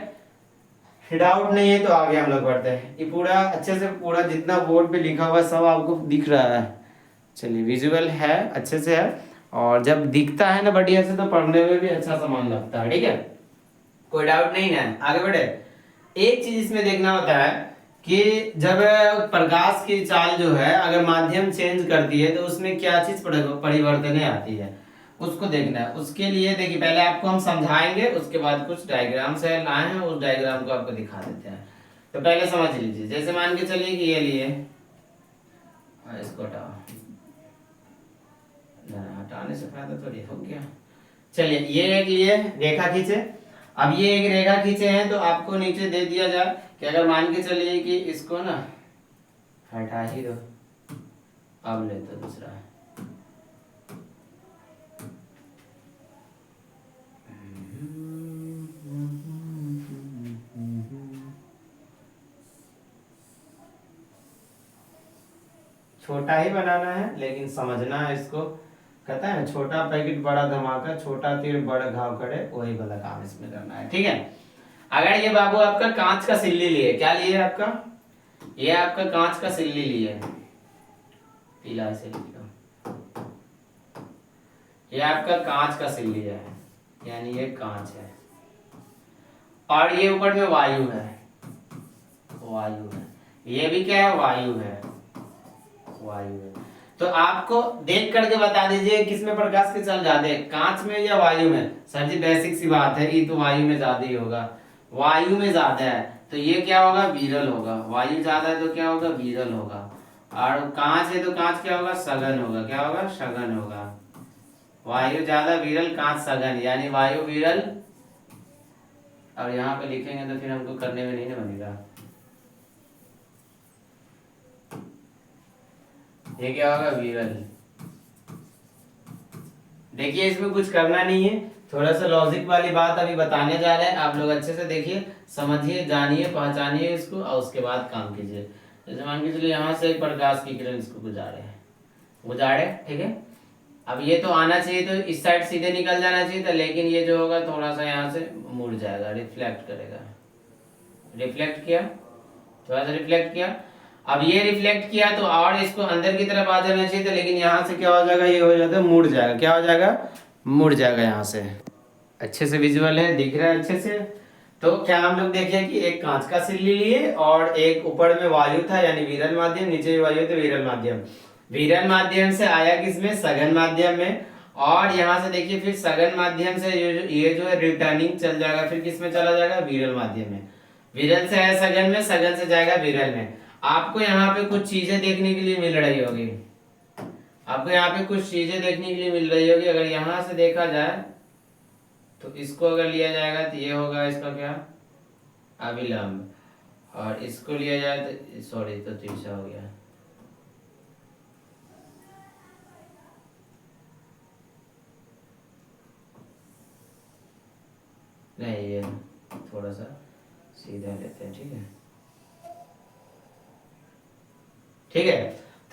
डाउट नहीं है तो आगे हम लोग बढ़ते हैं। ये पूरा अच्छे से, पूरा जितना बोर्ड पे लिखा हुआ सब आपको दिख रहा है, चलिए विजुअल है, अच्छे से है, और जब दिखता है ना बढ़िया से तो पढ़ने में भी अच्छा सामान लगता है। ठीक है, कोई डाउट नहीं है, आगे बढ़े। एक चीज इसमें देखना होता है कि जब प्रकाश की चाल जो है अगर माध्यम चेंज करती है तो उसमें क्या चीज परिवर्तन आती है, उसको देखना है। उसके लिए देखिए पहले आपको हम समझाएंगे, उसके बाद कुछ डायग्राम से लाए हैं, उस डायग्राम को आपको दिखा देते हैं। तो पहले समझ लीजिए, जैसे मान के चलिए कि ये लिए, इसको हटाओ, हटाने से फायदा थोड़ी हो गया। चलिए ये एक लिए रेखा खींचे। अब ये एक रेखा खींचे हैं तो आपको नीचे दे दिया जाए कि अगर मान के चलिए कि इसको ना हटा ही दो, अब ले तो दूसरा छोटा ही बनाना है, लेकिन समझना है इसको। कहता है छोटा पैकेट बड़ा धमाका, छोटा तीर बड़ा घाव करे, वही वाला काम इसमें करना है। ठीक है। अगर ये बाबू आपका कांच का सिल्ली लिए, क्या लिए आपका, ये आपका कांच का सिल्ली लिए, पीला सिल्ली, ये आपका कांच का सिल्ली है, यानी ये कांच है, और ये ऊपर में वायु है, वायु है, ये भी क्या है, वायु है, वायु है। तो आपको देख करके बता दीजिए किसमें प्रकाश के चल जाते हैं, कांच में या वायु में। सर जी बेसिक सी बात है, ये तो वायु में ज्यादा ही होगा, वायु में ज्यादा है तो ये क्या होगा, विरल होगा। वायु ज्यादा है तो क्या होगा, विरल होगा। और कांच है तो कांच क्या होगा, सघन होगा। क्या होगा, सघन होगा। वायु ज्यादा, विरल, कांच सघन, यानी वायु विरल। और यहाँ पे लिखेंगे तो फिर हमको करने में नहीं ना बनेगा। ये क्या होगा, विरल। देखिए इसमें कुछ करना नहीं है, थोड़ा सा लॉजिक वाली बात अभी बताने जा रहे हैं, आप लोग अच्छे से देखिए, समझिए, जानिए, पहचानिए इसको, और उसके बाद काम कीजिए। जैसे मान के चलिए यहाँ से एक प्रकाश की किरण इसको गुजारे, ठीक है। अब ये तो आना चाहिए, तो इस साइड सीधे निकल जाना चाहिए था, लेकिन ये जो होगा थोड़ा सा यहाँ से मुड़ जाएगा, रिफ्लेक्ट करेगा। रिफ्लेक्ट किया, थोड़ा सा रिफ्लेक्ट किया। अब ये रिफ्लेक्ट किया तो और इसको अंदर की तरफ आ जाना चाहिए था, लेकिन यहाँ से क्या हो जाएगा, ये हो जाता है, मुड़ जाएगा। क्या हो जाएगा, मुड़ जाएगा यहाँ से। अच्छे से विजुअल है, दिख रहा है अच्छे से। तो क्या हम लोग देखें कि एक कांच का सिल्ली लिए और एक ऊपर में वायु था, यानी विरल माध्यम, नीचे भी वायु थे, विरल माध्यम। विरल माध्यम से आया किसमें, सघन माध्यम में। और यहाँ से देखिए फिर सघन माध्यम से ये जो है रिटर्निंग चल जाएगा, फिर किसमें चला जाएगा, विरल माध्यम में। विरल से आया सघन में, सघन से जाएगा विरल में। आपको यहाँ पे कुछ चीजें देखने के लिए मिल रही होगी, आपको यहाँ पे कुछ चीजें देखने के लिए मिल रही होगी। अगर यहाँ से देखा जाए तो इसको अगर लिया जाएगा तो ये होगा इसका क्या, अभिलंब। और इसको लिया जाए तो सॉरी, तो तिरछा हो गया। नहीं, ये थोड़ा सा सीधा लेते हैं। ठीक है, ठीक है।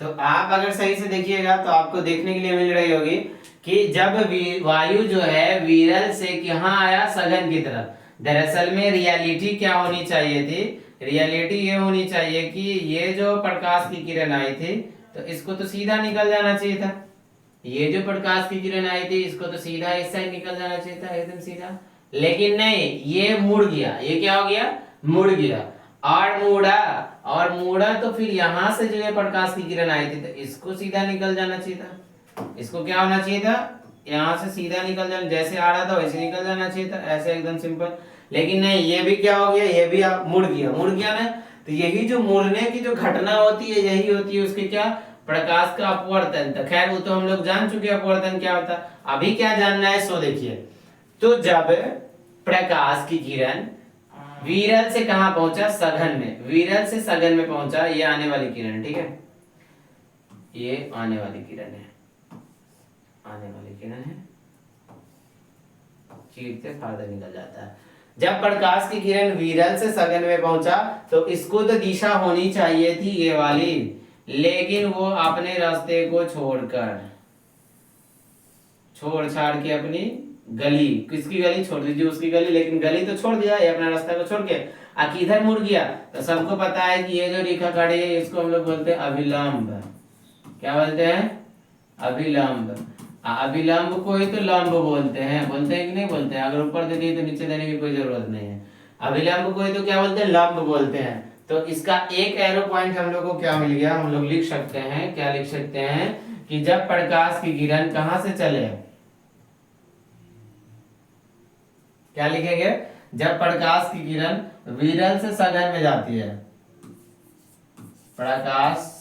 तो आप अगर सही से देखिएगा तो आपको देखने के लिए मिल रही होगी कि जब वायु जो है विरल से यहाँ आया सघन की तरफ, दरअसल में रियलिटी क्या होनी चाहिए थी, रियलिटी ये होनी चाहिए कि ये जो प्रकाश की किरण आई थी तो इसको तो सीधा निकल जाना चाहिए था। ये जो प्रकाश की किरण आई थी इसको तो सीधा इस साइड निकल जाना चाहिए था, एकदम सीधा। लेकिन नहीं, ये मुड़ गया। ये क्या हो गया, मुड़ गया। और मुड़ा, और मुड़ा तो फिर यहाँ से जो है प्रकाश की किरण आई थी तो इसको सीधा निकल जाना चाहिए था। इसको क्या होना चाहिए था, यहाँ से सीधा निकल जाना, जैसे आ रहा था वैसे निकल जाना चाहिए था, ऐसे एकदम सिंपल। लेकिन नहीं, ये भी क्या हो गया, ये भी मुड़ गया। मुड़ गया ना, तो यही जो मुड़ने की जो घटना होती है यही होती है उसके क्या, प्रकाश का अपवर्तन। तो खैर वो तो हम लोग जान चुके हैं अपवर्तन क्या होता है। अभी क्या जानना है सो देखिए। तो जब प्रकाश की किरण विरल से कहां पहुंचा, सघन में, विरल से सघन में पहुंचा, ये आने वाली किरण, ठीक है, ये आने वाली किरण है, आने वाली किरण है, चीरते फाड़ते निकल जाता है। जब प्रकाश की किरण विरल से सघन में पहुंचा तो इसको तो दिशा होनी चाहिए थी ये वाली, लेकिन वो अपने रास्ते को छोड़कर, छोड़ छाड़ के अपनी गली, किसकी गली, छोड़ दीजिए उसकी गली, लेकिन गली तो छोड़ दिया, ये अपना रास्ता को छोड़ के किधर मुड़ गया। तो सबको पता है कि ये जो रेखा खड़ी है इसको हम लोग बोलते हैं अभिलंब। क्या बोलते हैं, अभिलंब। अभिलंब को ही तो लंब बोलते हैं, बोलते हैं कि नहीं बोलते हैं। अगर ऊपर दे दिए तो नीचे देने की कोई जरूरत नहीं है। अभिलंब को ही तो क्या बोलते हैं, लंब बोलते हैं। तो इसका एक एरो पॉइंट हम लोग को क्या मिल गया, हम लोग लिख सकते हैं, क्या लिख सकते हैं कि जब प्रकाश की किरण कहां से चले, क्या लिखेंगे, जब प्रकाश की किरण विरल से सघन में जाती है, प्रकाश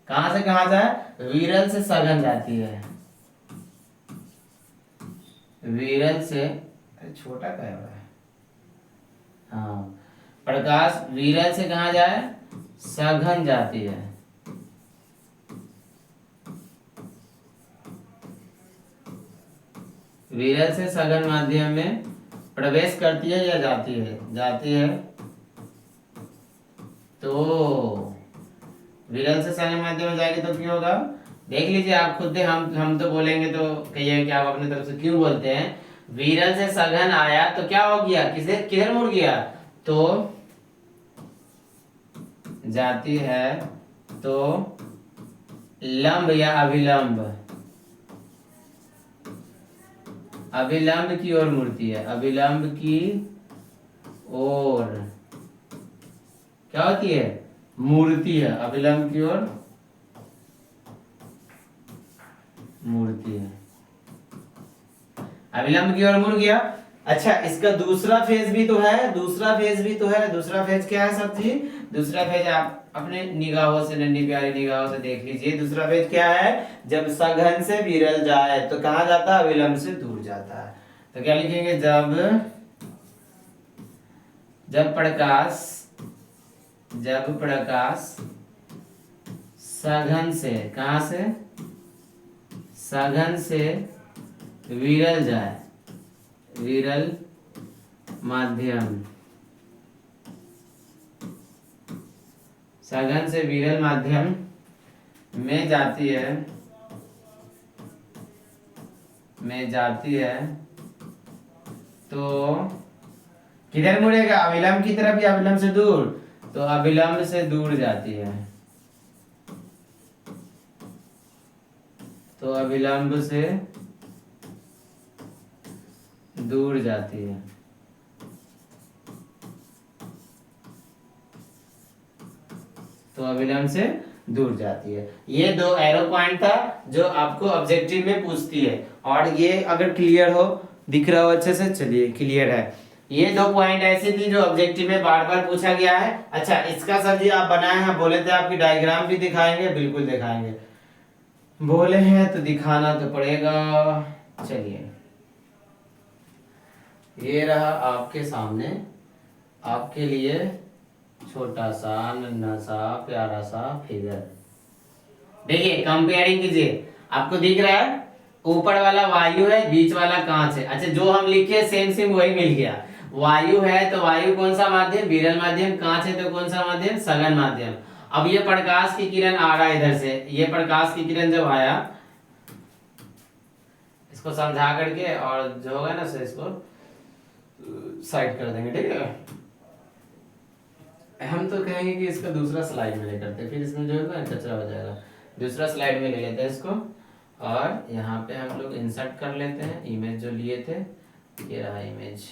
कहां से कहां जाए, विरल से सघन जाती है, विरल से, अरे छोटा क्या है बड़ा है? हाँ, प्रकाश विरल से कहाँ जाए, सघन जाती है। विरल से सघन माध्यम में प्रवेश करती है या जाती है, जाती है। तो विरल से सघन माध्यम में जाएगी तो क्यों होगा, देख लीजिए आप खुद से, हम तो बोलेंगे तो कहिए कि आप अपनी तरफ से क्यों बोलते हैं। विरल से सघन आया तो क्या हो गया, किसे किधर मुड़ गया, तो जाती है तो लंब या अभिलंब, अभिलंब की ओर मुड़ती है, अभिलंब की ओर क्या होती है, मुड़ती है, अभिलंब की ओर मुड़ती है, अभिलंब की ओर मुड़ गया। अच्छा, इसका दूसरा फेज भी तो है, दूसरा फेज भी तो है। दूसरा फेज क्या है सब जी, दूसरा फेज आप अपने निगाहों से, नन्ही प्यारी निगाहों से देख लीजिए। दूसरा फेज क्या है, जब सघन से विरल जाए तो कहाँ जाता है, अभिलंब से दूर जाता है। तो क्या लिखेंगे, जब प्रकाश सघन से, कहां से, सघन से विरल जाए, विरल माध्यम, सघन से विरल माध्यम में जाती है, तो किधर मुड़ेगा, अभिलंब की तरफ या अभिलंब से दूर, तो अभिलंब से दूर जाती है, तो अभिलंब से दूर जाती है। तो अभिलंब से दूर जाती है। ये दो एरो पॉइंट था जो आपको ऑब्जेक्टिव में पूछती है, और ये अगर क्लियर हो, दिख रहा हो अच्छे से, चलिए क्लियर है। ये दो पॉइंट ऐसी थी जो ऑब्जेक्टिव में बार बार पूछा गया है। अच्छा, इसका सर जी आप बनाए हैं, बोले थे आपकी डायग्राम भी दिखाएंगे, बिल्कुल दिखाएंगे, बोले हैं तो दिखाना तो पड़ेगा। चलिए, ये रहा आपके सामने, आपके लिए छोटा सा नन्हा सा प्यारा सा फिगर। देखिए, कंपेयरिंग कीजिए, आपको दिख रहा है ऊपर वाला वायु है, बीच वाला कांच है। अच्छा, जो हम लिखे सेम सेम वही मिल गया। वायु है तो वायु कौन सा माध्यम, विरल माध्यम। कांच है तो कौन सा माध्यम, सघन माध्यम। अब ये प्रकाश की किरण आ रहा है इधर से, ये प्रकाश की किरण जब आया, इसको समझा करके और जो होगा ना सर, इसको साइड कर देंगे, ठीक है। हम तो कहेंगे कि इसका दूसरा स्लाइड में ले करते, फिर इसमें जो है ना कचरा हो जाएगा। दूसरा स्लाइड में ले लेते हैं इसको, और यहाँ पे हम लोग इंसर्ट कर लेते हैं इमेज जो लिए थे। ये रहा इमेज,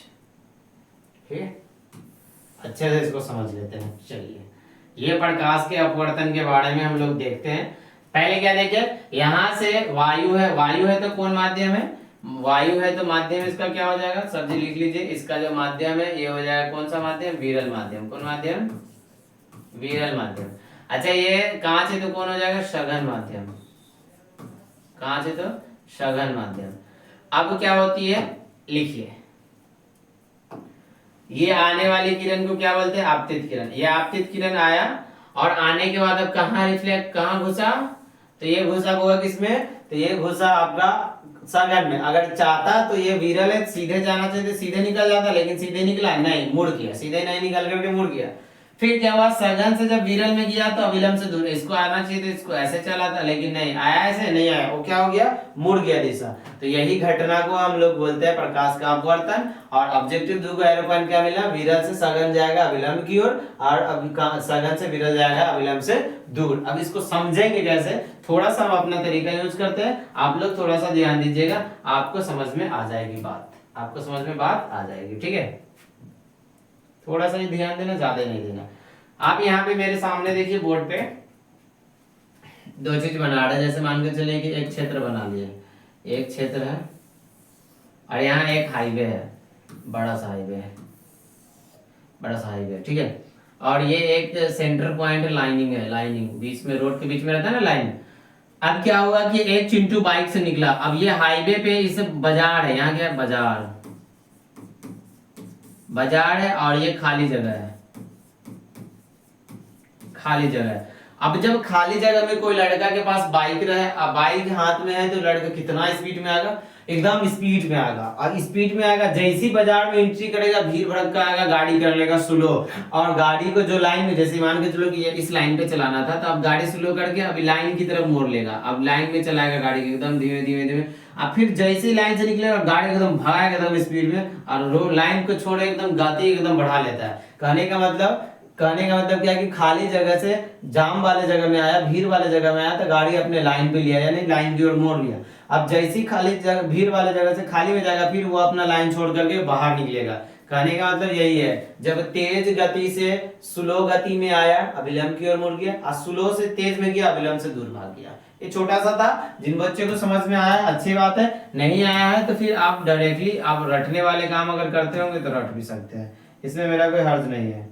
ठीक है। अच्छे से इसको समझ लेते हैं। चलिए, ये प्रकाश के अपवर्तन के बारे में हम लोग देखते हैं। पहले क्या देखे, यहाँ से वायु है, वायु है तो कौन माध्यम है, वायु है तो माध्यम इसका क्या हो जाएगा, सब्जी लिख लीजिए। इसका जो माध्यम है ये हो जाएगा कौन सा माध्यम, विरल माध्यम। कौन माध्यम, विरल माध्यम। अच्छा, ये कांच है तो कौन हो जाएगा, सघन माध्यम। कांच है तो सघन माध्यम। अब क्या होती है, लिखिए, ये आने वाली किरण को क्या बोलते हैं, आपतित किरण। ये आपतित किरण आया और आने के बाद अब कहाँ रिफ्लेक्ट, कहाँ घुसा, तो ये घुसा हुआ किसमें, तो ये घुसा आपका सघन में। अगर चाहता तो ये विरल है, सीधे जाना चाहिए तो सीधे निकल जाता, लेकिन सीधे निकला नहीं, मुड़ गया, सीधे नहीं निकल करके मुड़ गया। फिर क्या हुआ, सघन से जब विरल में गया तो अभिलंब से दूर, इसको आना चाहिए तो इसको ऐसे चला था, लेकिन नहीं आया, ऐसे नहीं आया, वो क्या हो गया, मुड़ गया दिशा। तो यही घटना को हम लोग बोलते हैं प्रकाश का अपवर्तन। और ऑब्जेक्टिव दो एरो पॉइंट क्या मिला, विरल से सघन जाएगा अभिलंब की ओर, और सघन से विरल जाएगा अभिलंब से दूर। अब इसको समझेंगे कैसे, थोड़ा सा हम अपना तरीका यूज करते हैं, आप लोग थोड़ा सा ध्यान दीजिएगा, आपको समझ में आ जाएगी बात, आपको समझ में बात आ जाएगी, ठीक है। थोड़ा सा ही ध्यान देना, ज्यादा नहीं देना। आप यहाँ पे मेरे सामने देखिए बोर्ड पे दो चीज बना रहे हैं। जैसे मान के चलिए कि एक क्षेत्र बना लिया, एक क्षेत्र है और यहाँ एक हाईवे है, बड़ा सा हाईवे है, बड़ा सा हाईवे, ठीक है। और ये एक सेंटर पॉइंट लाइनिंग है, लाइनिंग बीच में, रोड के बीच में रहता है ना लाइन, अब क्या हुआ कि एक चिंटू बाइक से निकला, अब ये हाईवे पे इसे बाजार है, यहाँ क्या है बाजार, बाजार है और ये खाली जगह है, खाली जगह है। अब जब खाली जगह में कोई लड़का के पास बाइक रहे, अब बाइक हाथ में है तो लड़का कितना स्पीड में आएगा, एकदम स्पीड में आएगा, और स्पीड में आएगा जैसी बाजार में एंट्री करेगा भीड़ भड़का आएगा, गाड़ी कर लेगा स्लो, और गाड़ी को जो लाइन में, जैसे मान के चलो कि ये इस लाइन पे चलाना था तो अब गाड़ी स्लो करके अभी लाइन की तरफ मोड़ लेगा, अब लाइन में चलाएगा गाड़ी एकदम धीमे धीमे धीमे, अब फिर जैसे ही लाइन से निकलेगा गाड़ी एकदम भगाएगा एकदम स्पीड में, और रोड लाइन को छोड़े एकदम गति एकदम बढ़ा लेता है। कहने का मतलब क्या है कि खाली जगह से जाम वाले जगह में आया, भीड़ वाले जगह में आया तो गाड़ी अपने लाइन पे लिया, यानी लाइन की ओर मोड़ लिया। अब जैसी खाली जगह, भीड़ वाले जगह से खाली में जाएगा फिर वो अपना लाइन छोड़ करके बाहर निकलेगा। कहने का मतलब यही है, जब तेज गति से स्लो गति में आया अविलंब की ओर मुड़ गया, और स्लो से तेज में गया अविलंब से दूर भाग गया। ये छोटा सा था, जिन बच्चों को समझ में आया अच्छी बात है, नहीं आया है तो फिर आप डायरेक्टली आप रटने वाले काम अगर करते होंगे तो रट भी सकते हैं, इसमें मेरा कोई हर्ज नहीं है,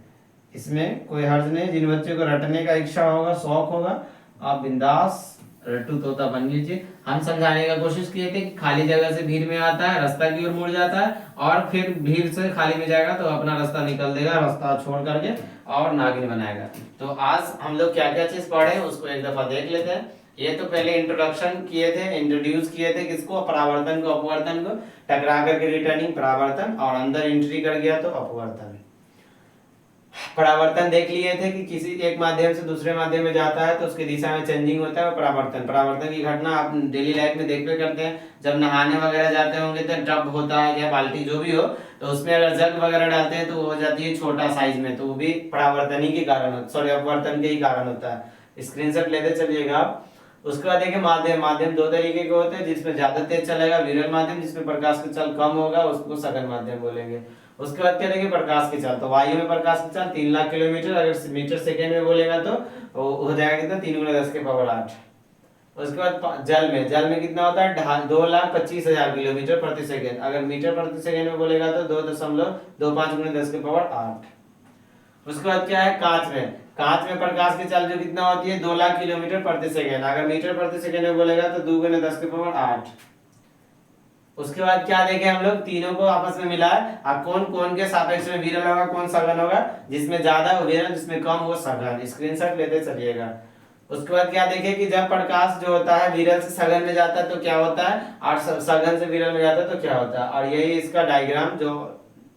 इसमें कोई हर्ज नहीं। जिन बच्चों को रटने का इच्छा होगा, शौक होगा, आप बिंदास रट्टू तोता बन लीजिए। हम समझाने का कोशिश किए थे कि खाली जगह से भीड़ में आता है, रास्ता की ओर मुड़ जाता है, और फिर भीड़ से खाली में जाएगा तो अपना रास्ता निकल देगा, रास्ता छोड़ करके और नागिन बनाएगा। तो आज हम लोग क्या क्या चीज पढ़े उसको एक दफा देख लेते हैं। ये तो पहले इंट्रोडक्शन किए थे, इंट्रोड्यूस किए थे किसको, परावर्तन को, अपवर्तन को, टकरा करके रिटर्निंग परावर्तन, और अंदर एंट्री कर गया तो अपवर्तन। परावर्तन देख लिए थे कि किसी एक माध्यम से दूसरे माध्यम में जाता है तो उसकी दिशा में चेंजिंग होता है, परावर्तन। परावर्तन की घटना आप डेली लाइफ में देखते करते हैं, जब नहाने वगैरह जाते होंगे तो टब होता है या बाल्टी जो भी हो, तो उसमें अगर जग वगैरह डालते हैं तो वो हो जाती है छोटा साइज में, तो वो भी परावर्तन ही के कारण, सॉरी अपवर्तन के ही कारण होता है। स्क्रीनशॉट लेते चलिएगा आप। उसके बाद देखिए माध्यम, माध्यम दो तरीके के होते हैं, जिसमें ज्यादा तेज चलेगा विरल माध्यम, जिसमें प्रकाश की चाल कम होगा उसको सघन माध्यम बोलेंगे। उसके बाद क्या देखेंगे प्रकाश की चाल, तो वायु में प्रकाश की चाल 3 लाख किलोमीटर, अगर मीटर सेकेंड में बोलेगा तो हो जाएगा कितना, 3 × 10⁸। उसके बाद जल में कितना होता है 2,25,000 किलोमीटर प्रति सेकेंड, अगर मीटर प्रति सेकेंड में बोलेगा तो 2.25 × 10⁸। उसके बाद क्या है कांच में प्रकाश की चाल जो कितना होती है 2 लाख किलोमीटर प्रति सेकेंड, अगर मीटर प्रति सेकेंड में बोलेगा तो 2 × 10⁸। उसके बाद क्या देखें हम लोग, तीनों को आपस में मिला है, कौन कौन के सापेक्ष में विरल होगा, कौन सघन होगा, जिसमें ज्यादा वो विरल, जिसमें कम वो सघन। स्क्रीनशॉट लेते चलिएगा। उसके बाद क्या देखें कि जब प्रकाश जो होता है विरल से सघन में जाता है तो क्या होता है, और सघन से विरल में जाता है तो क्या होता है, और यही इसका डायग्राम जो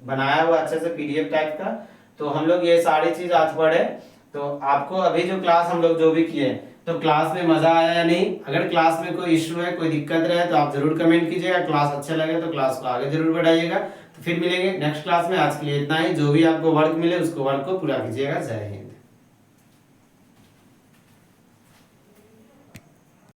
बनाया हुआ अच्छे से पीडीएफ टाइप का। तो हम लोग ये सारी चीज आज पढ़े, तो आपको अभी जो क्लास हम लोग जो भी किए तो क्लास में मजा आया या नहीं, अगर क्लास में कोई इश्यू है, कोई दिक्कत रहे तो आप जरूर कमेंट कीजिएगा, क्लास अच्छा लगे तो क्लास को आगे जरूर बढ़ाइएगा। तो फिर मिलेंगे नेक्स्ट क्लास में, आज के लिए इतना ही। जो भी आपको वर्क मिले उसको वर्क को पूरा कीजिएगा। जय हिंद।